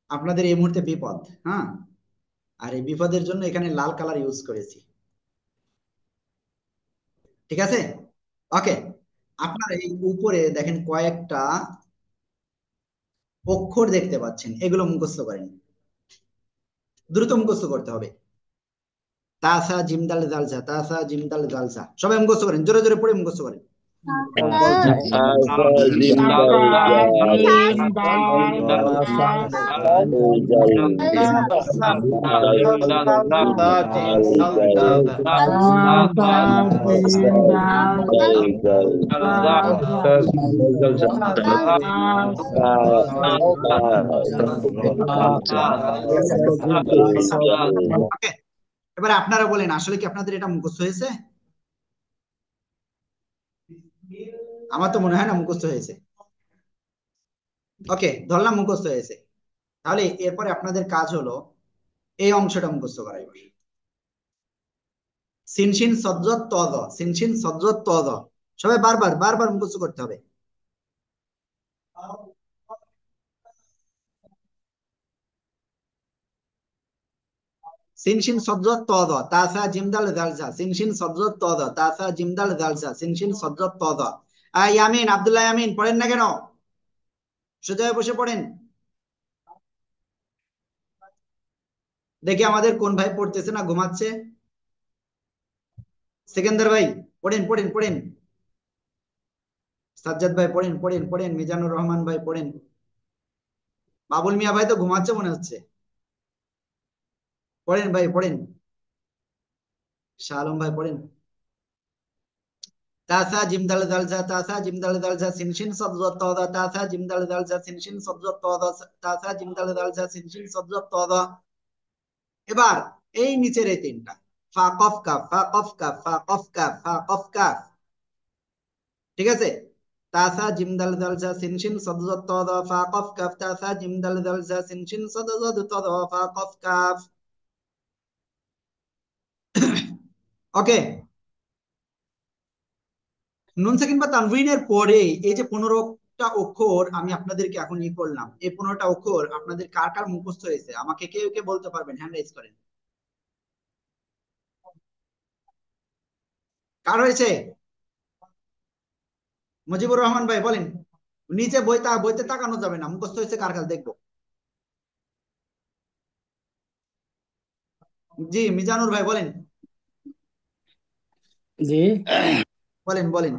আপনাদের এই মুহূর্তে বিপদ, হ্যাঁ, আর এই বিপদের জন্য এখানে লাল কালার ইউজ করেছি। ঠিক আছে, ওকে। আপনারা এই উপরে দেখেন কয়েকটা অক্ষর দেখতে পাচ্ছেন, এগুলো মুখস্থ করেন, দ্রুত মুখস্থ করতে হবে। তাসা জিমদাল জালসা, তাসা জিমদাল জালসা, সবাই মুখস্থ করেন, জোরে জোরে পড়ে মুখস্থ করেন। ওকে, এবারে আপনারা বলেন আসলে কি আপনাদের এটা মুখস্থ হয়েছে? আমার তো মনে হয় না মুখস্থ হয়েছে। ওকে, ধরলাম মুখস্থ হয়েছে। তাহলে এরপরে আপনাদের কাজ হলো এই অংশটা মুখস্থ করা। এবার সিনশিন সজ্জত তদ, সিনশিন সজ্জত তদ, সবাই বারবার বারবার মুখস্থ করতে হবে। সিনশিন সজ্জত তদ, তাসা জিমদাল জালসা, সিনশিন সজ্জত তদ, তাসা জিমদাল জালসা, সিনশিন সজ্জত তদ। ইয়ামিন, আব্দুল্লাহ ইয়ামিন, পড়েন না কেন? সোজা হয়ে বসে পড়েন। দেখি আমাদের কোন ভাই পড়তেছে না, ঘুমাচ্ছে। সেকেন্দার ভাই পড়েন পড়েন পড়েন, সাজ্জাদ ভাই পড়েন পড়েন পড়েন, মিজানুর রহমান ভাই পড়েন, বাবুল মিয়া ভাই তো ঘুমাচ্ছে মনে হচ্ছে। পড়েন ভাই পড়েন, শাহ আলম ভাই পড়েন। তাসা জিমদাল জালসা, তাসা জিমদাল জালসা, সিনশিন সজ্জত তদ, তাসা জিমদাল জালসা, সিনশিন সজ্জত তদ, তাসা জিমদাল জালসা, সিনশিন সজ্জত তদ। এবার এই নিচের এই তিনটা, ফা কফ কাফ, ফা কফ কাফ, ফা কফ কাফ, ফা কফ কাফ। ঠিক আছে, তাসা জিমদাল জালসা, সিনশিন সজ্জত তদ, ফা কফ কাফ, তাসা জিমদাল জালসা, সিনশিন সজ্জত তদ, ফা কফ কাফ। ওকে, নুন সাকিন বা তানভিনের পরে এই যে 15টা অক্ষর আমি আপনাদেরকে এখন করলাম, এই 15টা অক্ষর আপনাদের কার কার মুখস্থ হয়েছে আমাকে কেউ কে বলতে পারবেন? হ্যান্ড রাইজ করেন। কার হয়েছে? মুজিবুর রহমান ভাই বলেন। নিচে বইতে তাকানো যাবে না, মুখস্থ হয়েছে কার কার দেখবো। জি মিজানুর ভাই বলেন। জি, বলেন বলেন।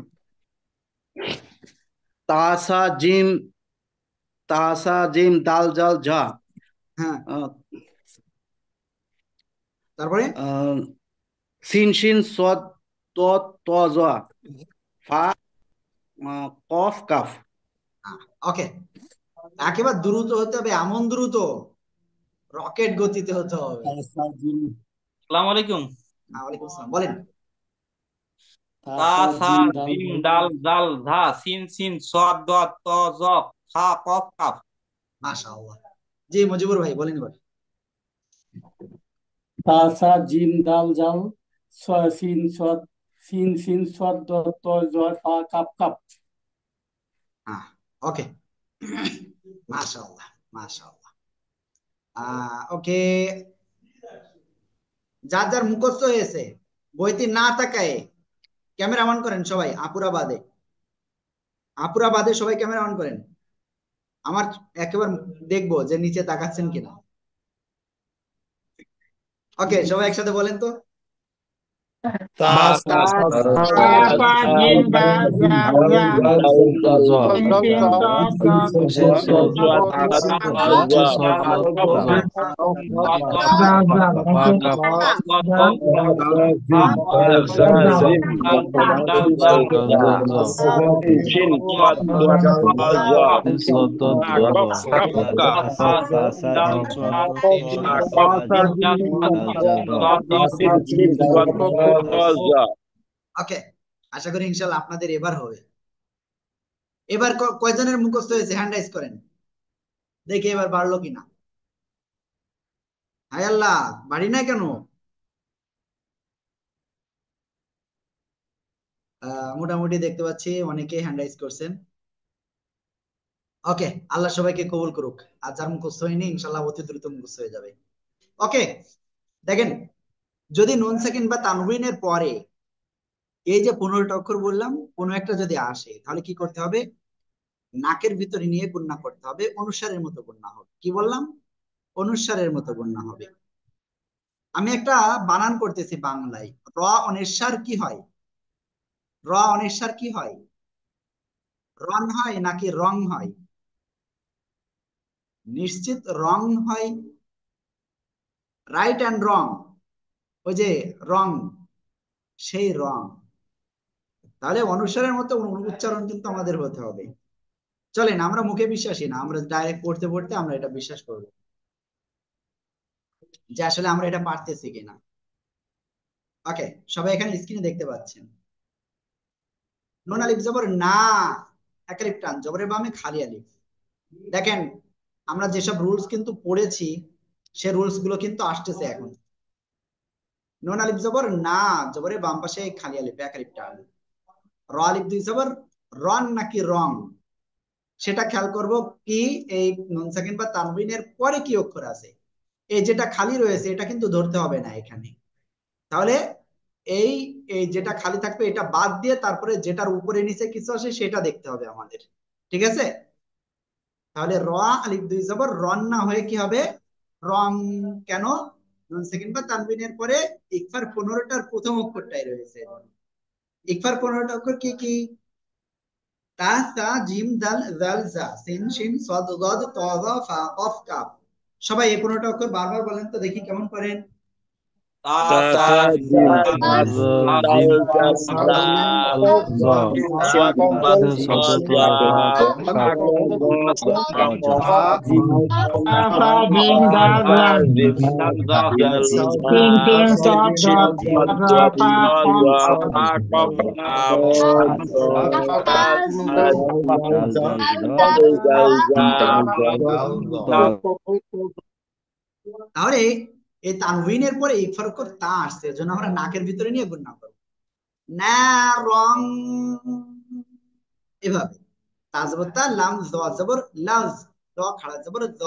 তাসা জিম, তাসা জিম দাল জাল ঝা, হ্যাঁ, তারপরে সিন শিন সদ তদ ত জ, ফা কফ কাফ। ওকে, একেবারে দ্রুত হতে হবে, এমন দ্রুত রকেট গতিতে হতে হবে। আসসালামু আলাইকুম। ওয়ালাইকুম আসসালাম, বলেন। তা সা জিম দাল জাল ধা, সিন সিন সদ দত ত জ, ফা কফ কাফ। মাশাআল্লাহ। জি মুজিবুর ভাই বলেন এবার। তাসা জিম দাল জাল সিন সদ, সিন সিন সদ ত জয় ফা কাপ কাপ। হ্যাঁ, ওকে, মাশাআল্লাহ মাশাআল্লাহ। ওকে, যার যার মুখস্থ হয়েছে বইতে না তাকায় ক্যামেরা অন করেন সবাই, আপুরা বাদে, আপুরা বাদে সবাই ক্যামেরা অন করেন। আমার একেবারে দেখবো যে নিচে তাকাচ্ছেন কিনা। ওকে, সবাই একসাথে বলেন তো, তা তা তা ফা জিম দাল জাল জা সিন সিন সদ দদ ওকে, আশা করি ইনশাল্লাহ আপনাদের এবার হবে। এবার কয়জনের মুখস্থ হয়েছে হ্যান্ড রাইজ করেন দেখি এবার বাড়লো কিনা। হায় আল্লাহ, বাড়ি নাই কেন? মোটামুটি দেখতে পাচ্ছি অনেকে হ্যান্ড রাইজ করছেন। ওকে, আল্লাহ সবাইকে কবুল করুক। আর যার মুখস্থ হয়নি ইনশাল্লাহ অতি দ্রুত মুখস্থ হয়ে যাবে। ওকে, দেখেন, যদি নুন সাকিন বা তানউইনের পরে এই যে 15টা অক্ষর বললাম কোনো একটা যদি আসে, তাহলে কি করতে হবে? নাকের ভিতরে নিয়ে গুণনা করতে হবে, অনুসারের মতো গুণনা হবে। কি বললাম? অনুসারের মতো গুণনা হবে। আমি একটা বানান করতেছি বাংলায়। র অনিস্বার কি হয়? র অনিস্বার কি হয়? রন হয় নাকি রং হয়? নিশ্চিত রং হয়। রাইট অ্যান্ড রং, ওই যে রং, সেই রং। তাহলে অনুসারের মতো উচ্চারণ কিন্তু আমাদের হতে হবে। চলেন, আমরা মুখে বিশ্বাসী না, আমরা ডাইরেক্ট পড়তে পড়তে আমরা এটা বিশ্বাস করব যে আসলে আমরা এটা পারতেছি কিনা। ওকে, সবাই এখানে স্ক্রিনে দেখতে পাচ্ছেন। নুন আলিফ জবর না, এক আলিফ টান, জবরের বামে খালি আলিফ। দেখেন, আমরা যেসব রুলস কিন্তু পড়েছি সে রুলস গুলো কিন্তু আসতেছে এখন। নুন আলিফ জবর না, জবরের বাম পাশে খালি আলিফ, এক আলিফ টান। র আলিফ দুই জবর রন নাকি রং, সেটা খেয়াল করব। কি এই নুন সাকিন বা তানবিনের পরে কি অক্ষর আছে? এই যেটা খালি রয়েছে এটা কিন্তু ধরতে হবে না এখানে। তাহলে এই এই যেটা খালি থাকবে এটা বাদ দিয়ে তারপরে যেটার উপরে নিচে কিছু আসে সেটা দেখতে হবে আমাদের। ঠিক আছে? তাহলে র আলিফ দুই জবর রন না হয়ে কি হবে? রং। কেন? নুন সাকিন বা তানবিনের পরে ইকফার 15টার প্রথম অক্ষরটাই রয়েছে। ইকফার 15টা অক্ষর কি কি? তা, সা, জিম, দাল, জাল, জা, সিন, শিন, সদ, গদ, ত, জ, ফা, কফ, কাফ। সবাই এই 15টা অক্ষর বারবার বলেন তো দেখি কেমন করেন। তাহলে এই তানউইনের পরে ইকফার অক্ষর তা আসছে, এজন্য আমরা নাকের ভিতরে নিয়ে গুণনা করব। না রং, এভাবে। তা জবর তা, লাম জ জবর লাজ, র খাড়া জবর জ,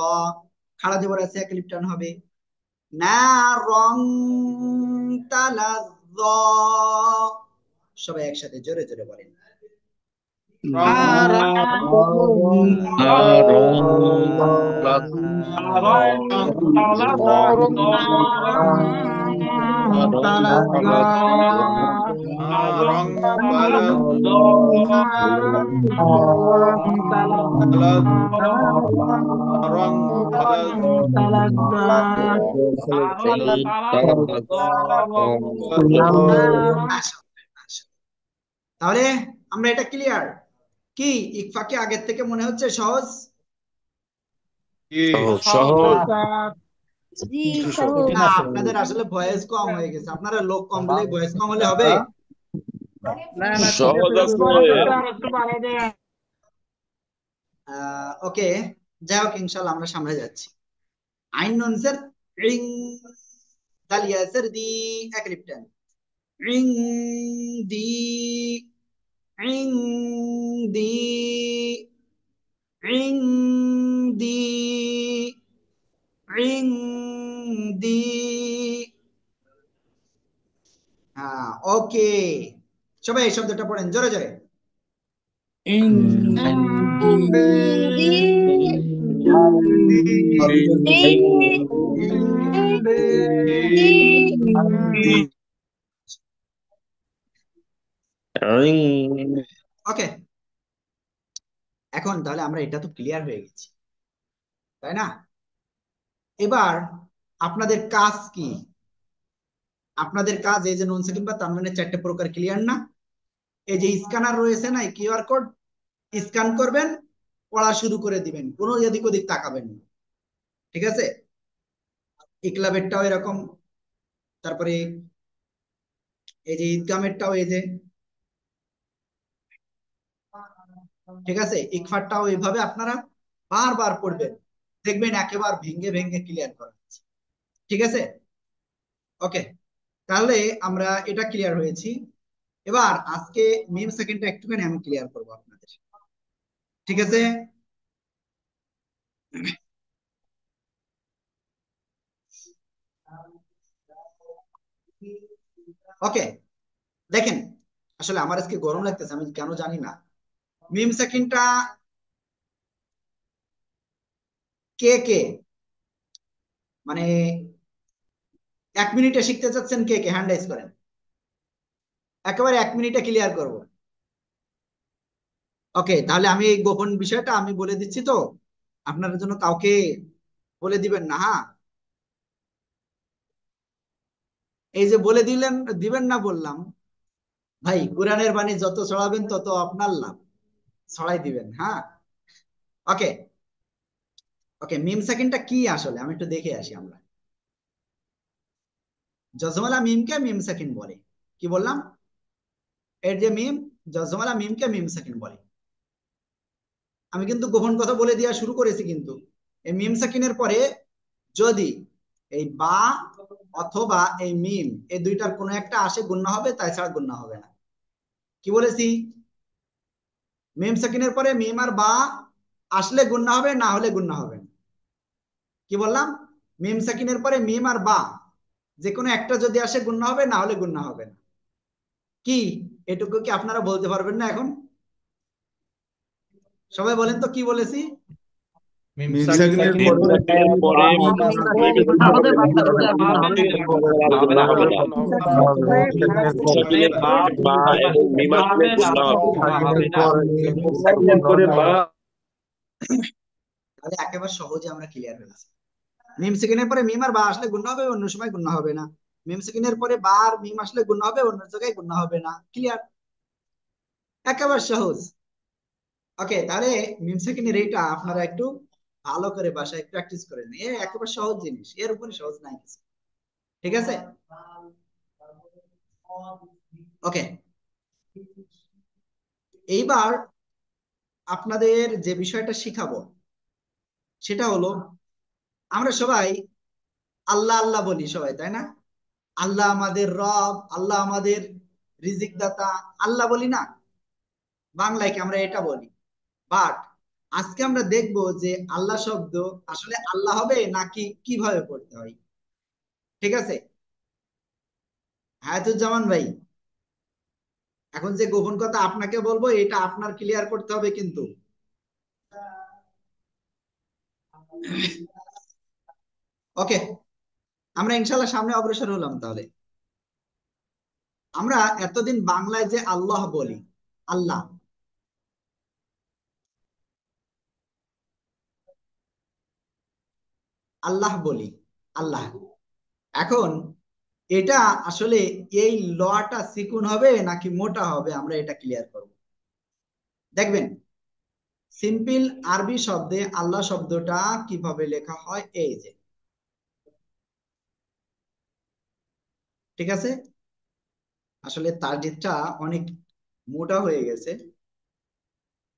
খাড়া জবর আছে এক আলিফ টান হবে। না রং তালাজ। সবাই একসাথে জোরে জোরে বলেন। তাহলে আমরা এটা ক্লিয়ার কি? ইকফাকে আগের থেকে মনে হচ্ছে সহজ? না, আপনাদের আসলে ভয়েস কম হয়ে গেছে। আপনারা লোক কম বলে ভয়েস কম হলে হবে? ওকে, যাই হোক, ইনশাল্লাহ আমরা সামনে যাচ্ছি। আইন নুন জের রিং, দাল ইয়া জের দি, এক আলিফ টান। রিং দি, রিং দি, রিং দি, রিং দি। হ্যাঁ, ওকে, সবাই এই শব্দটা পড়েন জোরে জোরে। ওকে, এখন তাহলে আমরা এটা তো ক্লিয়ার হয়ে গেছি, তাই না? এবার আপনাদের কাজ কি? আপনাদের কাজ এই যে নুন সেকেন্ড বা তানবিনের 4টে প্রকার ক্লিয়ার না? এই যে স্ক্যানার রয়েছে না, কিউআর কোড, স্ক্যান করবেন, পড়া শুরু করে দিবেন, কোনো এদিক ওদিক তাকাবেন না। ঠিক আছে? ইকলাবেরটাও এরকম, তারপরে এই যে ঈদগামেরটাও এই যে, ঠিক আছে, ইকফারটাও এইভাবে আপনারা বারবার পড়বেন, দেখবেন একেবারে ভেঙ্গে ভেঙ্গে ক্লিয়ার করা হচ্ছে। ঠিক আছে? ওকে, তাহলে আমরা এটা ক্লিয়ার হয়েছি। এবার আজকে মিম সেকেন্ডটা একটুখানি আমি ক্লিয়ার করবো আপনাদের। ঠিক আছে? ওকে, দেখেন, আসলে আমার আজকে গরম লাগতেছে, আমি কেন জানি না। মিম সেকেন্ডটা কে কে মানে 1 মিনিটে শিখতে চাচ্ছেন, কে কে হ্যান্ড রাইজ করেন, একেবারে 1 মিনিটে ক্লিয়ার করব। ওকে, তাহলে আমি এই গোপন বিষয়টা আমি বলে দিচ্ছি, তো আপনার জন্য কাউকে বলে দিবেন না, হ্যাঁ? এই যে বলে দিলেন, দিবেন না বললাম, ভাই কোরআনের বাণী যত ছড়াবেন তত আপনার লাভ, ছড়াই দিবেন, হ্যাঁ? ওকে, ওকে, মিম সেকেন্ডটা কি আসলে আমি একটু দেখে আসি। আমরা জজমালা মিমকে মিম সেকেন্ড বলে, কি বললাম? এর যে মিম, জজমালা মিমকে মিম সেকেন্ড বলে। আমি কিন্তু গোপন কথা বলে দেওয়া শুরু করেছি, কিন্তু এই মিম সেকেন্ডের পরে যদি এই বা অথবা এই মিম, এই দুইটার কোনো একটা আসে গুণনা হবে, তাই ছাড়া গুণনা হবে না। কি বলেছি? মিম সেকেন্ডের পরে মিম আর বা আসলে গুণনা হবে, না হলে গুণনা হবে না। কি বললাম? মিম সেকেন্ডের পরে মিম আর বা যে কোনো একটা যদি আসে গুণনা হবে, না হলে গুণনা হবে না। কি এটুকু কি আপনারা বলতে পারবেন না এখন? সবাই বলেন তো কি বলেছি? মিম সেকেন্ডের পরে তাহলে একেবারে সহজে আমরা ক্লিয়ার হয়েছি। মিম সেকেন্ডের পরে মিম আর বা আসলে গুণ হবে, অন্য সময় গুণ হবে না। মিম সেকেন্ডের পরে বা আর মিম আসলে গুণ হবে, অন্য জায়গায় গুণ হবে না। ক্লিয়ার? একেবারে সহজ। ওকে, তাহলে মিম সেকেন্ডের এইটা আপনারা একটু ভালো করে বাসায় প্র্যাকটিস করে নিন, একেবারে সহজ জিনিস, এর উপরে সহজ নাই কিছু। ঠিক আছে? ওকে, এইবার আপনাদের যে বিষয়টা শিখাবো সেটা হলো, আমরা সবাই আল্লাহ আল্লাহ বলি সবাই, তাই না? আল্লাহ আমাদের রব, আল্লাহ আমাদের রিজিক দাতা, আল্লাহ বলি না? বাংলায় কি আমরা এটা বলি? বাট আজকে আমরা দেখব যে আল্লাহ শব্দ আসলে আল্লাহ হবে নাকি কিভাবে পড়তে হয়। ঠিক আছে? হায়াতুজ্জামান ভাই, এখন যে গোপন কথা আপনাকে বলবো, এটা আপনার ক্লিয়ার করতে হবে কিন্তু। ওকে, আমরা ইনশাল্লাহ সামনে অগ্রসর হলাম। তাহলে আমরা এতদিন বাংলায় যে আল্লাহ বলি, আল্লাহ, আল্লাহ বলি, আল্লাহ, এখন এটা আসলে এই লটা চিকুন হবে নাকি মোটা হবে, আমরা এটা ক্লিয়ার করব। দেখবেন সিম্পল আরবি শব্দে আল্লাহ শব্দটা কিভাবে লেখা হয়, এই যে, ঠিক আছে? আসলে তারজিদটা অনেক মোটা হয়ে গেছে,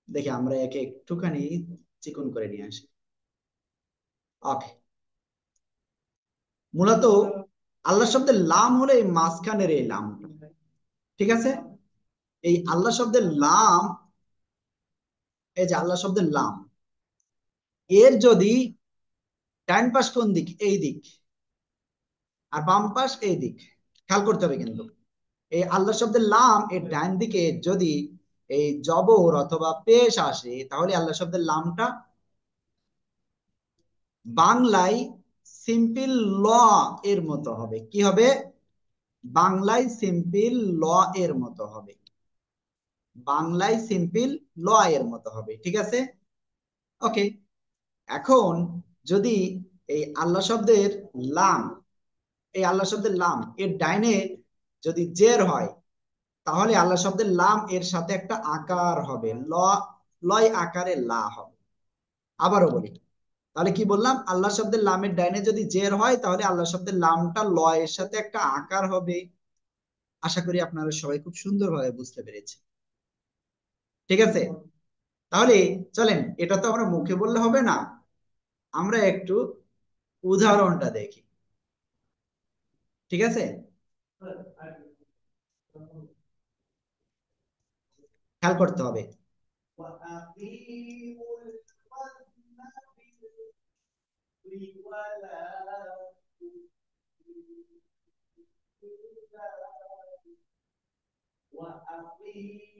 দেখে আমরা একে একটুখানি চিকন করে নিয়ে আসি। ওকে, মূলত আল্লাহ শব্দের লাম হলো এই মাঝখানের এই লামটা। ঠিক আছে? এই আল্লাহ শব্দের লাম, এই যে আল্লাহ শব্দের লাম, এর যদি ডান পাশ কোন দিক, এই দিক, আর বাম পাশ এই দিক, খেয়াল করতে হবে কিন্তু এই আল্লাহ শব্দের লাম এর ডান দিকে যদি এই জবর অথবা পেশ আসে, তাহলে আল্লাহ শব্দের লামটা বাংলায় সিম্পল ল এর মতো হবে। কি হবে? বাংলায় সিম্পল ল এর মতো হবে। বাংলায় সিম্পল ল এর মতো হবে, ঠিক আছে? ওকে, এখন যদি এই আল্লাহ শব্দের লাম, এই আল্লাহ শব্দের লাম এর ডাইনে যদি জের হয়, তাহলে আল্লাহ শব্দের লাম এর সাথে একটা আকার হবে, লয় আকারে লা হবে। আবারও বলি, তাহলে কি বললাম, আল্লাহ শব্দের লামের ডাইনে যদি জের হয় তাহলে আল্লাহ শব্দের লামটা লয়ের সাথে একটা আকার হবে। আশা করি আপনারা সবাই খুব সুন্দরভাবে বুঝতে পেরেছে, ঠিক আছে? তাহলে চলেন, এটা তো আমরা মুখে বললে হবে না, আমরা একটু উদাহরণটা দেখি, ঠিক আছে? খেয়াল করতে হবে।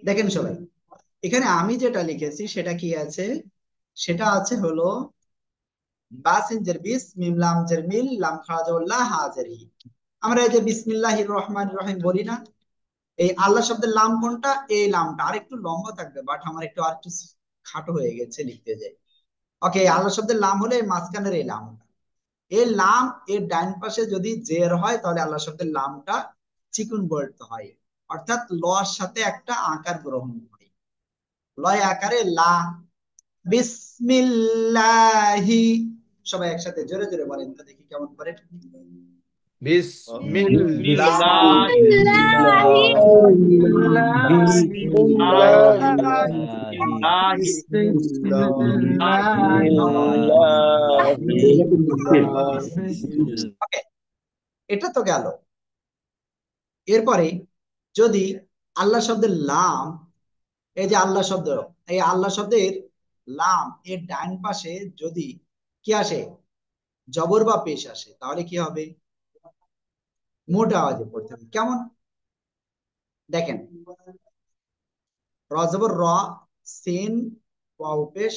দেখেন সবাই, এখানে আমি যেটা লিখেছি সেটা কি আছে, সেটা আছে হলো বাসিনজের বিস, মিম লাম জের মিল, লাম খারাজাউল্লাহ হাজের হি। আমরা এই যে বিসমিল্লাহির রহমানির রহিম বলি না, এই আল্লাহ শব্দের লাম কোনটা? এই লামটা আর একটু লম্বা থাকবে, বাট আমার একটু আর একটু খাটো হয়ে গেছে লিখতে যাই। ওকে, আল্লাহ শব্দের লাম হলে এই মাঝখানের এই লামটা, এই লাম এর ডাইন পাশে যদি জের হয় তাহলে আল্লাহ শব্দের লামটা চিকুন বলতে হয়, অর্থাৎ লর সাথে একটা আকার গ্রহণ করে, লয় আকারে লা। বিসমিল্লাহি, সবাই একসাথে জোরে জোরে বলেন তো দেখি কেমন করে। বিসমিল্লাহ ওকে, এটা তো গেল। এরপরে যদি আল্লাহ শব্দের লাম, এই যে আল্লাহ শব্দ, এই আল্লাহ শব্দের লাম এর ডান পাশে যদি কি আসে, জবর বা পেশ আসে, তাহলে কি হবে? মোটা আওয়াজে পড়তে হবে। কেমন? দেখেন, র জবর র, সিন ওয়াও পেশ,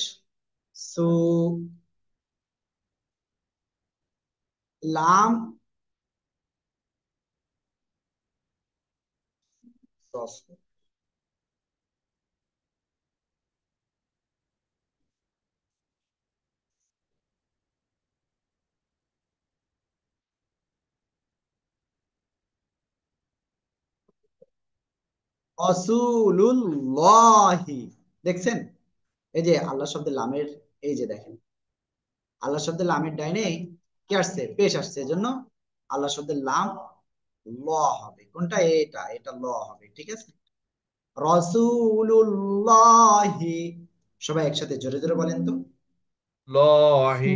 সু, লাম রাসূলুল্লাহি। দেখছেন, এই যে আল্লাহ শব্দের লামের, এই যে দেখেন আল্লাহ শব্দের লামের ডাইনে কি আসছে? পেশ আসছে, এজন্য আল্লাহ শব্দের লাম ল হবে। কোনটা? এটা, এটা ল হবে, ঠিক আছে? রাসূলুল্লাহি, সবাই একসাথে জোরে জোরে বলেন তো। লহি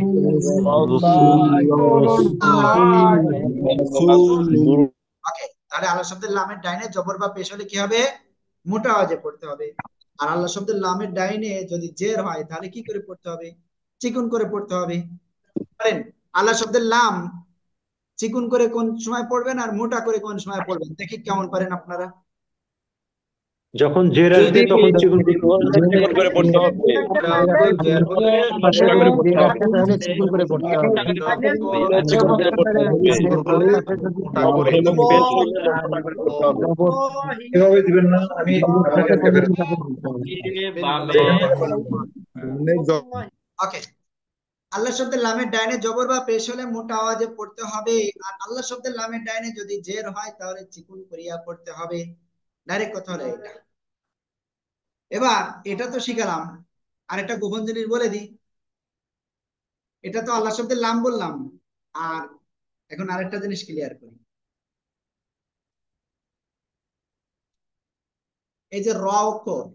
ওকে, তাহলে আল্লাহ শব্দের লামের ডাইনে জবর বা পেশ হলে কি হবে? মোটা আওয়াজে পড়তে হবে। আর আল্লাহ শব্দের লামের ডাইনে যদি জের হয় তাহলে কি করে পড়তে হবে? চিকুন করে পড়তে হবে। বলেন, আল্লাহ শব্দের লাম চিকুন করে কোন সময় পড়বেন আর মোটা করে কোন সময় পড়বেন, দেখি কেমন পারেন আপনারা। যখন জের আসবে যদি তখন চিকন চিকন করে পড়তে হবে, মোটা করে পড়তে হবে, চিকন করে পড়তে হবে। চিকন করে পড়তে হবে, এবং পেশ হলে মোটা করে পড়তে হবে। এভাবে দিবেন না, আমি ওকে, আল্লাহ শব্দের লামের ডাইনে জবর বা পেশ হলে মোটা আওয়াজে পড়তে হবে, আর আল্লাহ শব্দের লামের ডাইনে যদি জের হয় তাহলে চিকুন করিয়া পড়তে হবে। ডাইরেক্ট কথা হলো এটা। এবার এটা তো শিখালাম, আর একটা গোপন জিনিস বলে দিই, এটা তো আল্লাহ শব্দের লাম বললাম, আর এখন আরেকটা জিনিস ক্লিয়ার করি। এই যে র অক্ষর,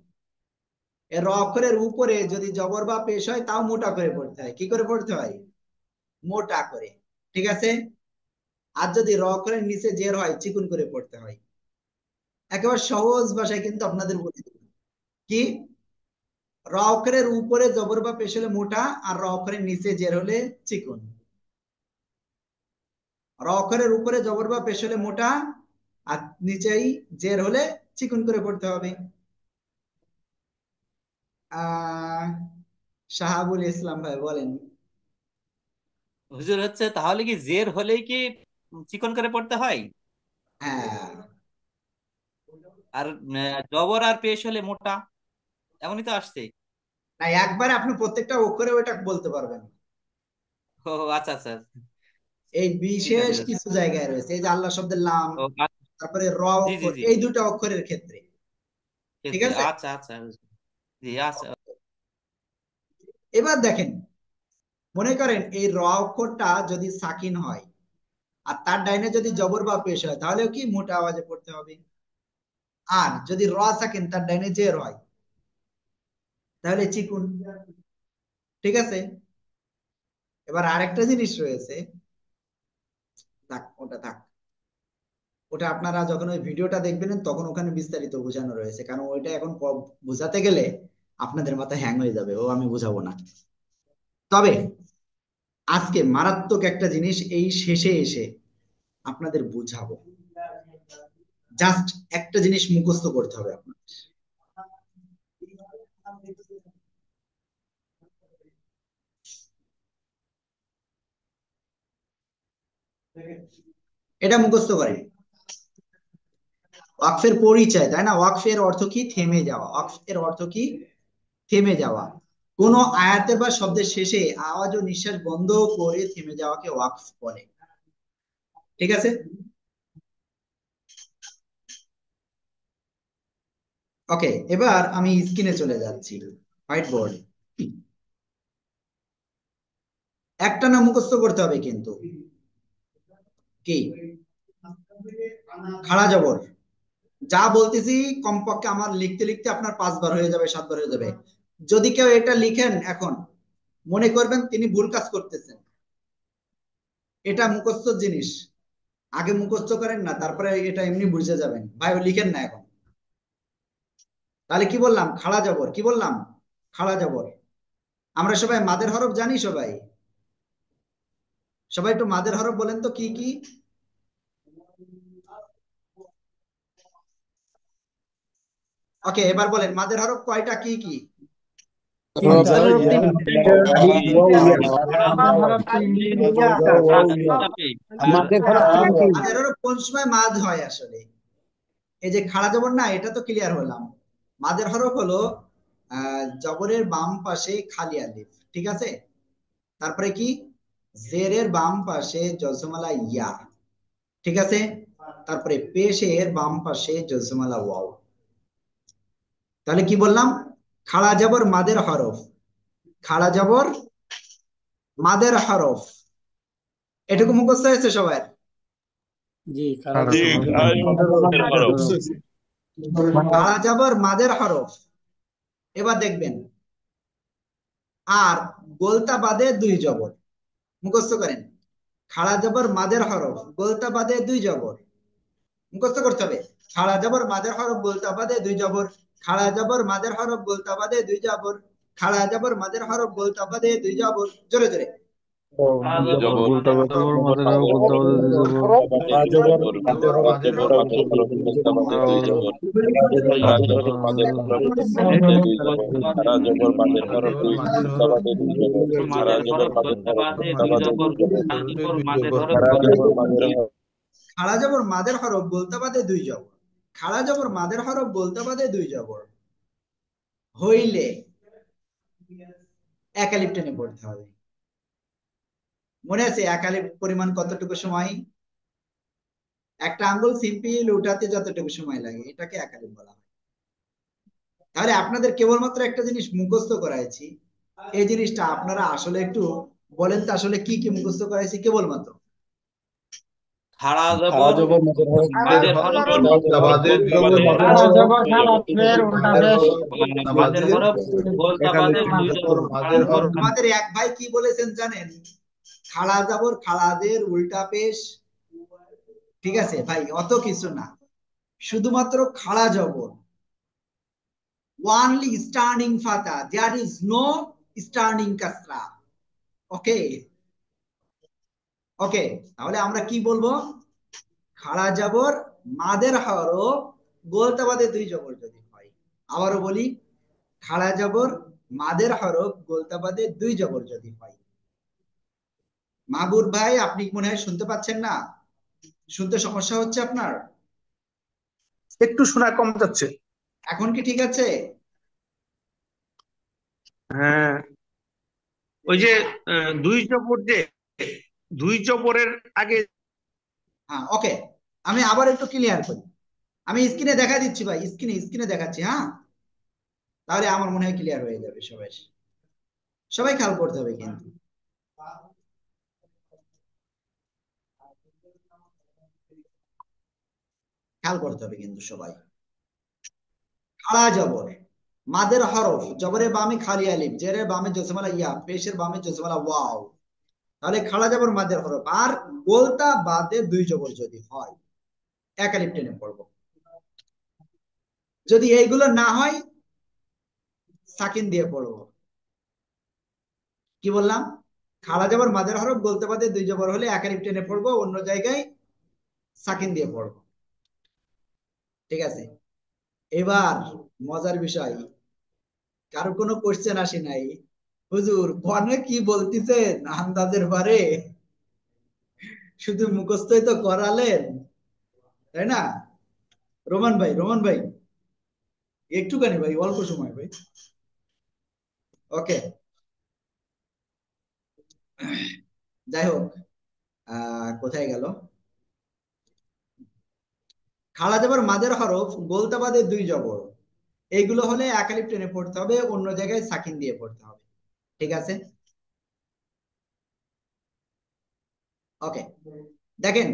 এই র অক্ষরের উপরে যদি জবর বা পেশ হয় তাও মোটা করে পড়তে হয়। কি করে পড়তে হয়? মোটা করে, ঠিক আছে? আর যদি র অক্ষরের নিচে জের হয় চিকুন করে পড়তে হয়। একেবারে সহজ ভাষায় কিন্তু আপনাদের বলে দেব। কি? র অক্ষরের উপরে জবর বা পেশ হলে মোটা, আর র অক্ষরের নিচে জের হলে চিকুন। র অক্ষরের উপরে জবর বা পেশ হলে মোটা, আর নিচেই জের হলে চিকুন করে পড়তে হবে। আহ শাহাবুল ইসলাম ভাই বলেন। হুজুর হচ্ছে তাহলে কি জের হলেই কি চিকন করে পড়তে হয়? হ্যাঁ, আর জবর আর পেশ হলে মোটা, এমনই তো আসছে। না, একবারে আপনি প্রত্যেকটা অক্ষরে ওইটা বলতে পারবেন। ও আচ্ছা আচ্ছা, এই ঠিক আছে। বিশেষ কিছু জায়গায় রয়েছে, এই যে আল্লাহ শব্দের লাম, ও আচ্ছা, তারপরে র জি জি অক্ষর, জি, এই দুটো অক্ষরের ক্ষেত্রে। ঠিক ক্ষেত্রে আছে, আচ্ছা আচ্ছা, জি আচ্ছা। এবার দেখেন, মনে করেন এই র অক্ষরটা যদি সাকিন হয় আর তার ডাইনে যদি জবর বা পেশ হয়, তাহলেও কি মোটা আওয়াজে পড়তে হবে। আর যদি র সাকিন তার ডাইনে জের হয়, তাহলে চিকুন। ঠিক আছে, এবার আরেকটা জিনিস রয়েছে, থাক ওটা থাক, ওটা আপনারা যখন ওই ভিডিওটা দেখবেন তখন ওখানে বিস্তারিত বোঝানো রয়েছে, কারণ ওইটা এখন বোঝাতে গেলে আপনাদের মাথা হ্যাং হয়ে যাবে, ও আমি বুঝাবো না। তবে আজকে মারাত্মক একটা জিনিস এই শেষে এসে আপনাদের বুঝাবো। জাস্ট একটা জিনিস মুখস্থ করতে হবে আপনার। এটা মুখস্থ করেন, ওয়াকফের পরিচয়, তাই না? ওয়াকফের অর্থ কি? থেমে যাওয়া। ওয়াকফের অর্থ কি? থেমে যাওয়া। কোন আয়াতের বা শব্দের শেষে আওয়াজ ও নিঃশ্বাস বন্ধ করে থেমে যাওয়াকে ওয়াকফ বলে। ঠিক আছে, ওকে। এবার আমি স্ক্রিনে চলে যাচ্ছি, হোয়াইট বোর্ড। একটা না মুখস্থ করতে হবে কিন্তু, কি? খাড়া জবর। যা বলতেছি কমপক্ষে আমার লিখতে লিখতে আপনার 5 বার হয়ে যাবে, 7 বার হয়ে যাবে। যদি কেউ এটা লিখেন এখন, মনে করবেন তিনি ভুল কাজ করতেছেন। এটা মুখস্থ জিনিস, আগে মুখস্থ করেন না, তারপরে এটা এমনি বুঝে যাবেন। ভাই ও লিখেন না এখন। তাহলে কি বললাম? খাড়া জবর। কি বললাম? খাড়া জবর। আমরা সবাই মাদের হরফ জানি, সবাই সবাই একটু মাদের হরফ বলেন তো কি কি। ওকে, এবার বলেন মাদের হরফ কয়টা, কি কি? মাদের হরফ তিনটি। মাদের হরফ কোন সময় মাদ হয় আসলে? এই যে খাড়া জবর না, এটা তো ক্লিয়ার হলাম। মাদের হরফ হলো জবরের বাম পাশে খালি আলিফ, ঠিক আছে? তারপরে কি? জেরের বাম পাশে জজমালা ইয়া, ঠিক আছে? তারপরে পেশের বাম পাশে জজমালা ওয়াও। তাহলে কি বললাম? খাড়া জবর মাদের হরফ, খাড়া জবর মাদের হরফ। এটুকু মুখস্থ হয়েছে সবার? জি, মাদের হরফ। খাড়া জবর মাদের হরফ। এবার দেখবেন, আর গোলতা বাদে 2 জবর। মুখস্থ করেন, খাড়া জবর মাদের হরফ, গোলতা বাদে 2 জবর। মুখস্থ করতে হবে, খাড়া জবর মাদের হরফ, গোলতা বাদে 2 জবর। খাড়া জবর মাদের হরফ, গোলতা বাদে 2 জবর। খাড়া জবর মাদের হরফ, গোলতা বাদে 2 জবর। জোরে জোরে। জবর মাদের হরফ, গোলতা বাদে 2 জবর। খাড়া জবর মাদের হরফ, গোলতা বাদে 2 জবর। খাড়া জবর মাদের হরফ, গোলতা বাদে 2 জবর হইলে এক আলিফ টেনে পড়তে হবে। মনে আছে এক আলিফ পরিমাণ কতটুকু সময়? একটা আঙ্গুল সিম্পল উঠাতে যতটুকু সময় লাগে, এটাকে এক আলিফ বলা হয়। তাহলে আপনাদের কেবলমাত্র একটা জিনিস মুখস্থ করাইছি, এই জিনিসটা আপনারা আসলে একটু বলেন তো, আসলে কি কি মুখস্থ করাইছি কেবলমাত্র? খাড়া জবর মাদের হরফ, বাদের মাদের হরফ, গোলতা বাদে 2 জবর। আমাদের এক ভাই কি বলেছেন জানেন? খাড়া জবর খাড়াদের উল্টা পেশ। ঠিক আছে ভাই, অত কিছু না, শুধুমাত্র খাড়া জবর, only standing fatha, there is no standing kasra. ওকে ওকে, তাহলে আমরা কি বলবো? খাড়া জবর মাদের হরফ, গোলতা বাদে 2 জবর যদি হয়। আবারও বলি, খাড়া জবর মাদের হরফ, গোলতা বাদে 2 জবর যদি হয়। মাহবুব ভাই, আপনি মনে হয় শুনতে পাচ্ছেন না? শুনতে সমস্যা হচ্ছে আপনার? একটু শোনা কম যাচ্ছে। এখন কি ঠিক আছে? হ্যাঁ, ওই যে দুই জবর যে দুই জবরের আগে। হ্যাঁ, ওকে, আমি আবার একটু ক্লিয়ার করি। আমি স্ক্রিনে দেখা দিচ্ছি ভাই, স্ক্রিনে দেখাচ্ছি। হ্যাঁ, তাহলে আমার মনে হয় ক্লিয়ার হয়ে যাবে। সবাই সবাই খেয়াল করতে হবে কিন্তু। খেয়াল করতে হবে কিন্তু সবাই। খাড়া জবর, মাদের হরফ, জবরের বামে খালি আলিফ, জেরের বামে জজমালা ইয়া, পেশের বামে জজমালা ওয়াও। তাহলে খাড়া জবর মাদের হরফ আর গোলতা বাদে দুই জবর যদি হয়, এক আলিফ টেনে পড়বো। যদি এইগুলো না হয়, সাকিন দিয়ে পড়বো। কি বললাম? খাড়া জবর মাদের হরফ, গোলতা বাদে দুই জবর হলে এক আলিফ টেনে পড়বো, অন্য জায়গায় সাকিন দিয়ে পড়বো। ঠিক আছে? এবার মজার বিষয়, কারো কোনো কোশ্চেন আসে নাই, হুজুর কনে কি বলতেছেন আন্দাজের বারে, শুধু মুখস্থই তো করালেন, তাই না? রোমান ভাই একটুখানি ভাই, অল্প সময় ভাই। ওকে, যাই হোক, কোথায় গেল? খাড়া জবর মাদের হরফ, গোলতা বাদে দুই জবর, এইগুলো হলে এক আলিফ টেনে পড়তে হবে, অন্য জায়গায় সাকিন দিয়ে পড়তে হবে। ঠিক আছে? ওকে, দেখেন,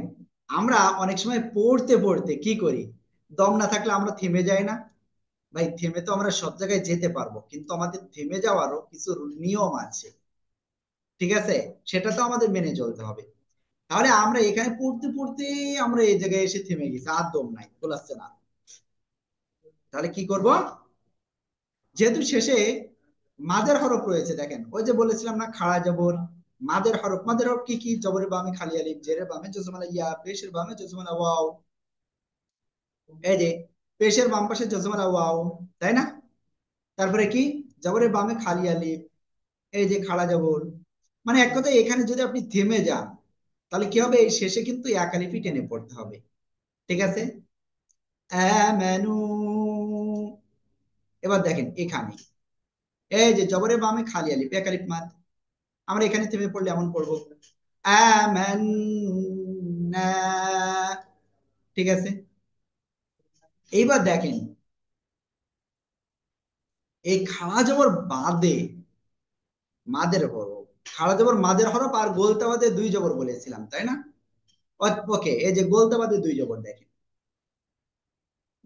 আমরা অনেক সময় পড়তে পড়তে কি করি, দম না থাকলে আমরা থেমে যাই না? ভাই থেমে তো আমরা সব জায়গায় যেতে পারবো, কিন্তু আমাদের থেমে যাওয়ারও কিছু নিয়ম আছে। ঠিক আছে? সেটা তো আমাদের মেনে চলতে হবে। তাহলে আমরা এখানে পড়তে পড়তে আমরা এই জায়গায় এসে থেমে গেছি, আর দম নাই, গোলাচ্ছে না। তাহলে কি করব? যেহেতু শেষে মাদের হরফ রয়েছে, দেখেন ওই যে বলেছিলাম না, খাড়া জবর মাদের হরফ। মাদের হরফ কি কি? জবরের বামে খালি আলিফ, জেরের বামে জজমালা ইয়া, পেশের বামে জজমালা ওয়াও। এই যে পেশের বাম পাশে জজমালা ওয়াও, তাই না? তারপরে কি? জবরের বামে খালি আলিফ, এই যে খাড়া জবর। মানে এক কথায় এখানে যদি আপনি থেমে যান, তাহলে কি হবে? এই শেষে কিন্তু এক আলিফই টেনে পড়তে হবে। ঠিক আছে? আমানু। এবার দেখেন এখানে, এই যে জবরের বামে খালি আলিফ, এক আলিফ মাদ, আমরা এখানে থেমে পড়লে এমন পড়বো, আমান্না। ঠিক আছে? এইবার দেখেন, এই খাড়া জবর বাদে মাদের হরফ, খাড়া জবর মাদের হরফ আর গোলতা বাদে দুই জবর বলেছিলাম, তাই না? ওকে, এই যে গোলতা বাদে দুই জবর, দেখেন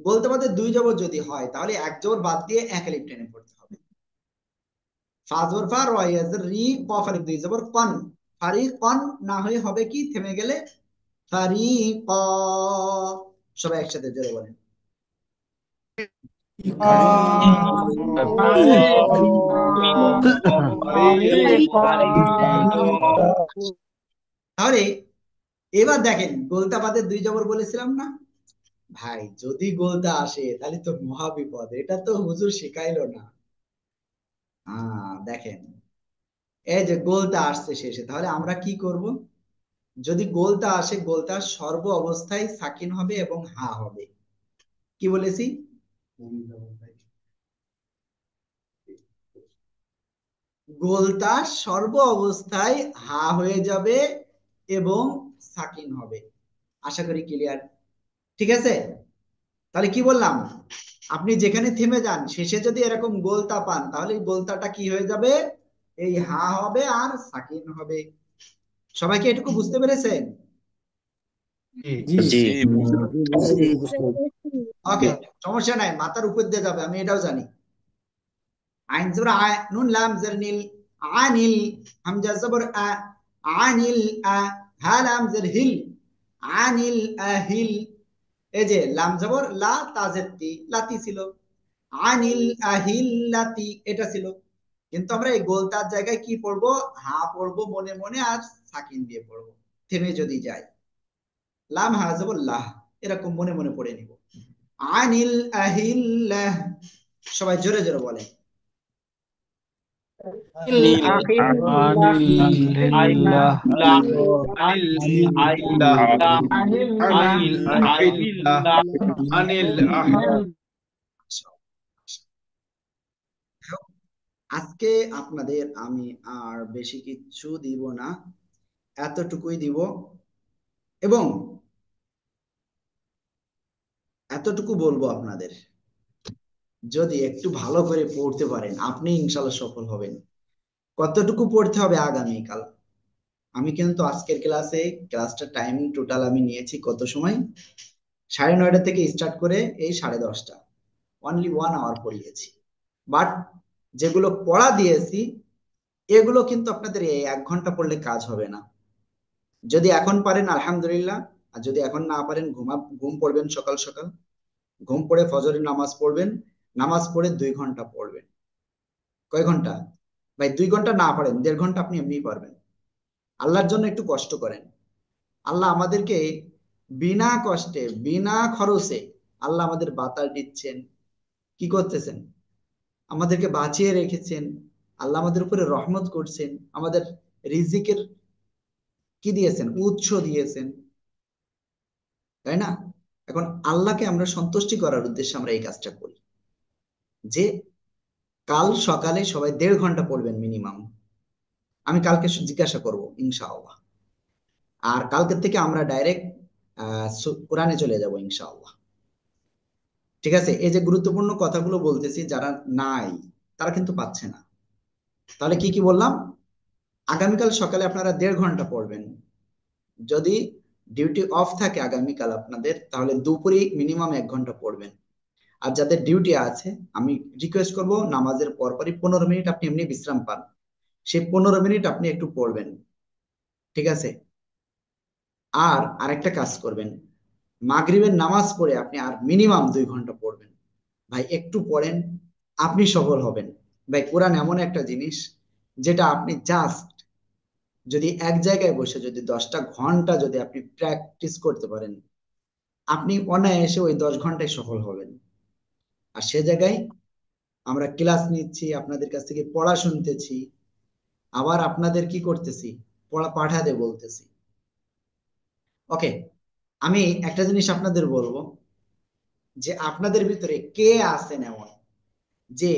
গোলতা বাদে দুই জবর যদি হয়, তাহলে এক জবর বাদ দিয়ে এক আলিফ টেনে পড়তে হবে। ফা জবর ফা, র ইয়াজের রি, কফ আলিফ দুই জবর কন। ফারিকন না হয়ে হবে কি? থেমে গেলে ফারিক। সবাই একসাথে জোরে বলেন। তাহলে এবার দেখেন, গোলতা বাদে দুই জবর বলেছিলাম না ভাই? যদি গোলতা আসে তাহলে তো মহা বিপদ, এটা তো হুজুর শিখাইলো না। দেখেন, এই যে গোলতা আসছে শেষে, তাহলে আমরা কি করব? যদি গোলতা আসে, গোলতা সর্ব অবস্থায় সাকিন হবে এবং হা হবে। কি বলেছি? গোলতা সর্ব অবস্থায় হা হয়ে যাবে এবং সাকিন হবে। আশা করি ক্লিয়ার। ঠিক আছে? তাহলে কি বললাম? আপনি যেখানে থেমে যান, শেষে যদি এরকম গোলতা পান, তাহলে এই গোলতাটা কি হয়ে যাবে? এই হা হবে আর সাকিন হবে। সবাইকে এটুকু বুঝতে পেরেছেন? জি। ওকে, সমস্যা নাই, মাথার উপর দিয়ে যাবে, আমি এটাও জানি। আইন জবর আ, নুন লাম জের নিল, আনিল, হামজা জবর আ, আনিল আ, হা লাম জের হিল, আনিল আহিল। এই যে লাম জবর লা, তাজের তি, লাতি ছিল, আনিল আহিল্লাতি এটা ছিল। কিন্তু আমরা এই গোলতার জায়গায় কি পড়বো? হা পড়বো মনে মনে, আর সাকিন দিয়ে পড়বো থেমে যদি যাই। লাম হা জবর লাহ, এরকম মনে মনে পড়ে নিব। আনিল আহিল্লাহ। সবাই জোরে জোরে বলে। আনিল্লাহ আজকে আপনাদের আমি আর বেশি কিছু দিব না, এতটুকুই দিব এবং এতটুকু বলবো আপনাদের, যদি একটু ভালো করে পড়তে পারেন আপনি ইনশাল্লাহ সফল হবেন। কতটুকু পড়তে হবে আগামীকাল, আমি কিন্তু আজকের ক্লাসটা টাইম টোটাল আমি নিয়েছি কত সময়, 9:30 থেকে স্টার্ট করে এই 10:30, অনলি 1 আওয়ার পড়িয়েছি। বাট যেগুলো পড়া দিয়েছি এগুলো কিন্তু আপনাদের এই 1 ঘন্টা পড়লে কাজ হবে না। যদি এখন পারেন আলহামদুলিল্লাহ, আর যদি এখন না পারেন ঘুম পড়বেন, সকাল সকাল ঘুম পড়ে ফজরের নামাজ পড়বেন, নামাজ পড়ে 2 ঘন্টা পড়বেন। কয় ঘন্টা ভাই? 2 ঘন্টা না পারেন 1.5 ঘন্টা আপনি এমনি পারবেন। আল্লাহর জন্য একটু কষ্ট করেন। আল্লাহ আমাদেরকে বিনা কষ্টে বিনা খরচে আল্লাহ আমাদের বাতাস দিচ্ছেন, কি করতেছেন, আমাদেরকে বাঁচিয়ে রেখেছেন, আল্লাহ আমাদের উপরে রহমত করছেন, আমাদের রিজিকের কি দিয়েছেন, উৎস দিয়েছেন, তাই না? এখন আল্লাহকে আমরা সন্তুষ্টি করার উদ্দেশ্যে আমরা এই কাজটা করি, যে কাল সকালে সবাই 1.5 ঘন্টা পড়বেন মিনিমাম। আমি কালকে জিজ্ঞাসা করব ইনশাআল্লাহ, আর কালকের থেকে আমরা ডাইরেক্ট কোরআনে চলে যাব ইনশাআল্লাহ। ঠিক আছে? এই যে গুরুত্বপূর্ণ কথাগুলো বলতেছি, যারা নাই তারা কিন্তু পাচ্ছে না। তাহলে কি কি বললাম? আগামীকাল সকালে আপনারা 1.5 ঘন্টা পড়বেন। যদি ডিউটি অফ থাকে আগামীকাল আপনাদের, তাহলে দুপুরে মিনিমাম 1 ঘন্টা পড়বেন। আর যাদের ডিউটি আছে আমি রিকোয়েস্ট করব নামাজের পরপরই 15 মিনিট আপনি এমনি বিশ্রাম পান, সেই 15 মিনিট আপনি একটু পড়বেন। ঠিক আছে? আর আরেকটা কাজ করবেন, মাগরিবের নামাজ পড়ে আপনি আর মিনিমাম 2 ঘন্টা পড়বেন। ভাই একটু পড়েন, আপনি সফল হবেন। ভাই কোরআন এমন একটা জিনিস যেটা আপনি জাস্ট যদি এক জায়গায় বসে যদি 10টা ঘন্টা যদি আপনি প্র্যাকটিস করতে পারেন, আপনি অনায়াসে ওই 10 ঘন্টায় সফল হবেন। আর সে জায়গায় আমরা ক্লাস নিচ্ছি, আপনাদের কাছ থেকে পড়া শুনতেছি, আবার আপনাদের কি করতেছি, পড়া পাঠাতে বলতেছি। ওকে, আমি একটা জিনিস আপনাদের বলবো, যে আপনাদের ভিতরে কে আছেন এমন যে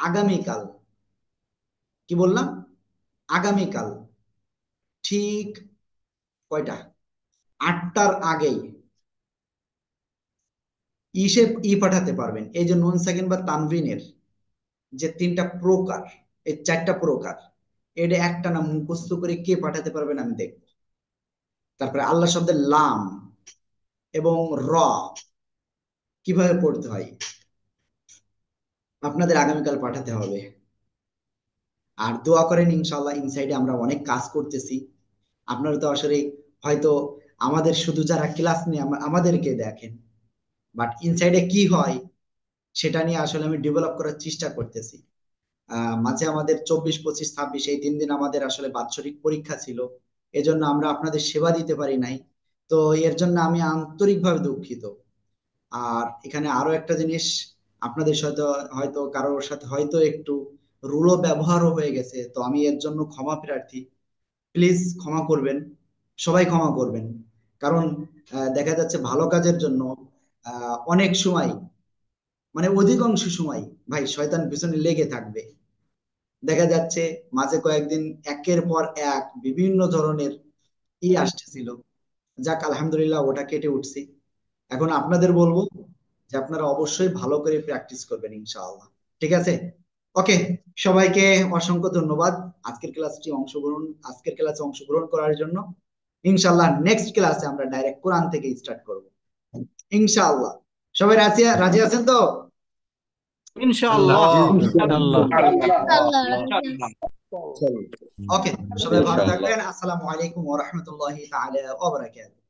আগামীকাল, কি বললাম, আগামীকাল ঠিক কয়টা, 8টার আগেই পাঠাতে পারবেন? এই যে নুন সাকিন বা তানভিনের যে 3টা প্রকার, এই 4টা প্রকার, এটা একটা না মুখস্থ করে কে পাঠাতে পারবেন আমি দেখব। তারপরে আল্লাহ শব্দের লাম এবং র কিভাবে পড়তে হয় আপনাদের আগামীকাল পাঠাতে হবে। আর দোয়া করেন ইনশাআল্লাহ, ইনসাইডে আমরা অনেক কাজ করতেছি। আপনারা তো আসলে হয়তো আমাদের শুধু যারা ক্লাস নিয়ে আমাদেরকে দেখেন, বাট ইনসাইডে কি হয় সেটা নিয়ে আসলে আমি ডেভেলপ করার চেষ্টা করতেছি। মাঝে আমাদের 24, 25, 26 এই 3 দিন আমাদের আসলে বাৎসরিক পরীক্ষা ছিল, এজন্য আমরা আপনাদের সেবা দিতে পারি নাই। তো এর জন্য আমি আন্তরিকভাবে দুঃখিত। আর এখানে আরো একটা জিনিস, আপনাদের সাথে হয়তো কারোর সাথে হয়তো একটু রূঢ় ব্যবহারও হয়ে গেছে, তো আমি এর জন্য ক্ষমা প্রার্থী। প্লিজ ক্ষমা করবেন, সবাই ক্ষমা করবেন। কারণ দেখা যাচ্ছে ভালো কাজের জন্য অনেক সময়, মানে অধিকাংশ সময় ভাই শয়তান পিছনে লেগে থাকবে। দেখা যাচ্ছে মাঝে কয়েকদিন একের পর এক বিভিন্ন ধরনের আসতেছিল, যাক আলহামদুলিল্লাহ ওটা কেটে উঠছি। এখন আপনাদের বলবো যে আপনারা অবশ্যই ভালো করে প্র্যাকটিস করবেন ইনশাআল্লাহ। ঠিক আছে? ওকে, সবাইকে অসংখ্য ধন্যবাদ আজকের ক্লাসে অংশগ্রহণ করার জন্য। ইনশাআল্লাহ নেক্সট ক্লাসে আমরা ডাইরেক্ট কোরআন থেকে স্টার্ট করব ইনশাআল্লাহ। সবাই রাজি আছেন তো? ইনশাআল্লাহ। ওকে, সবাই ভালো থাকবেন। আসসালামু আলাইকুম ওয়া রাহমাতুল্লাহি তাআলা ওয়া বারাকাতুহু।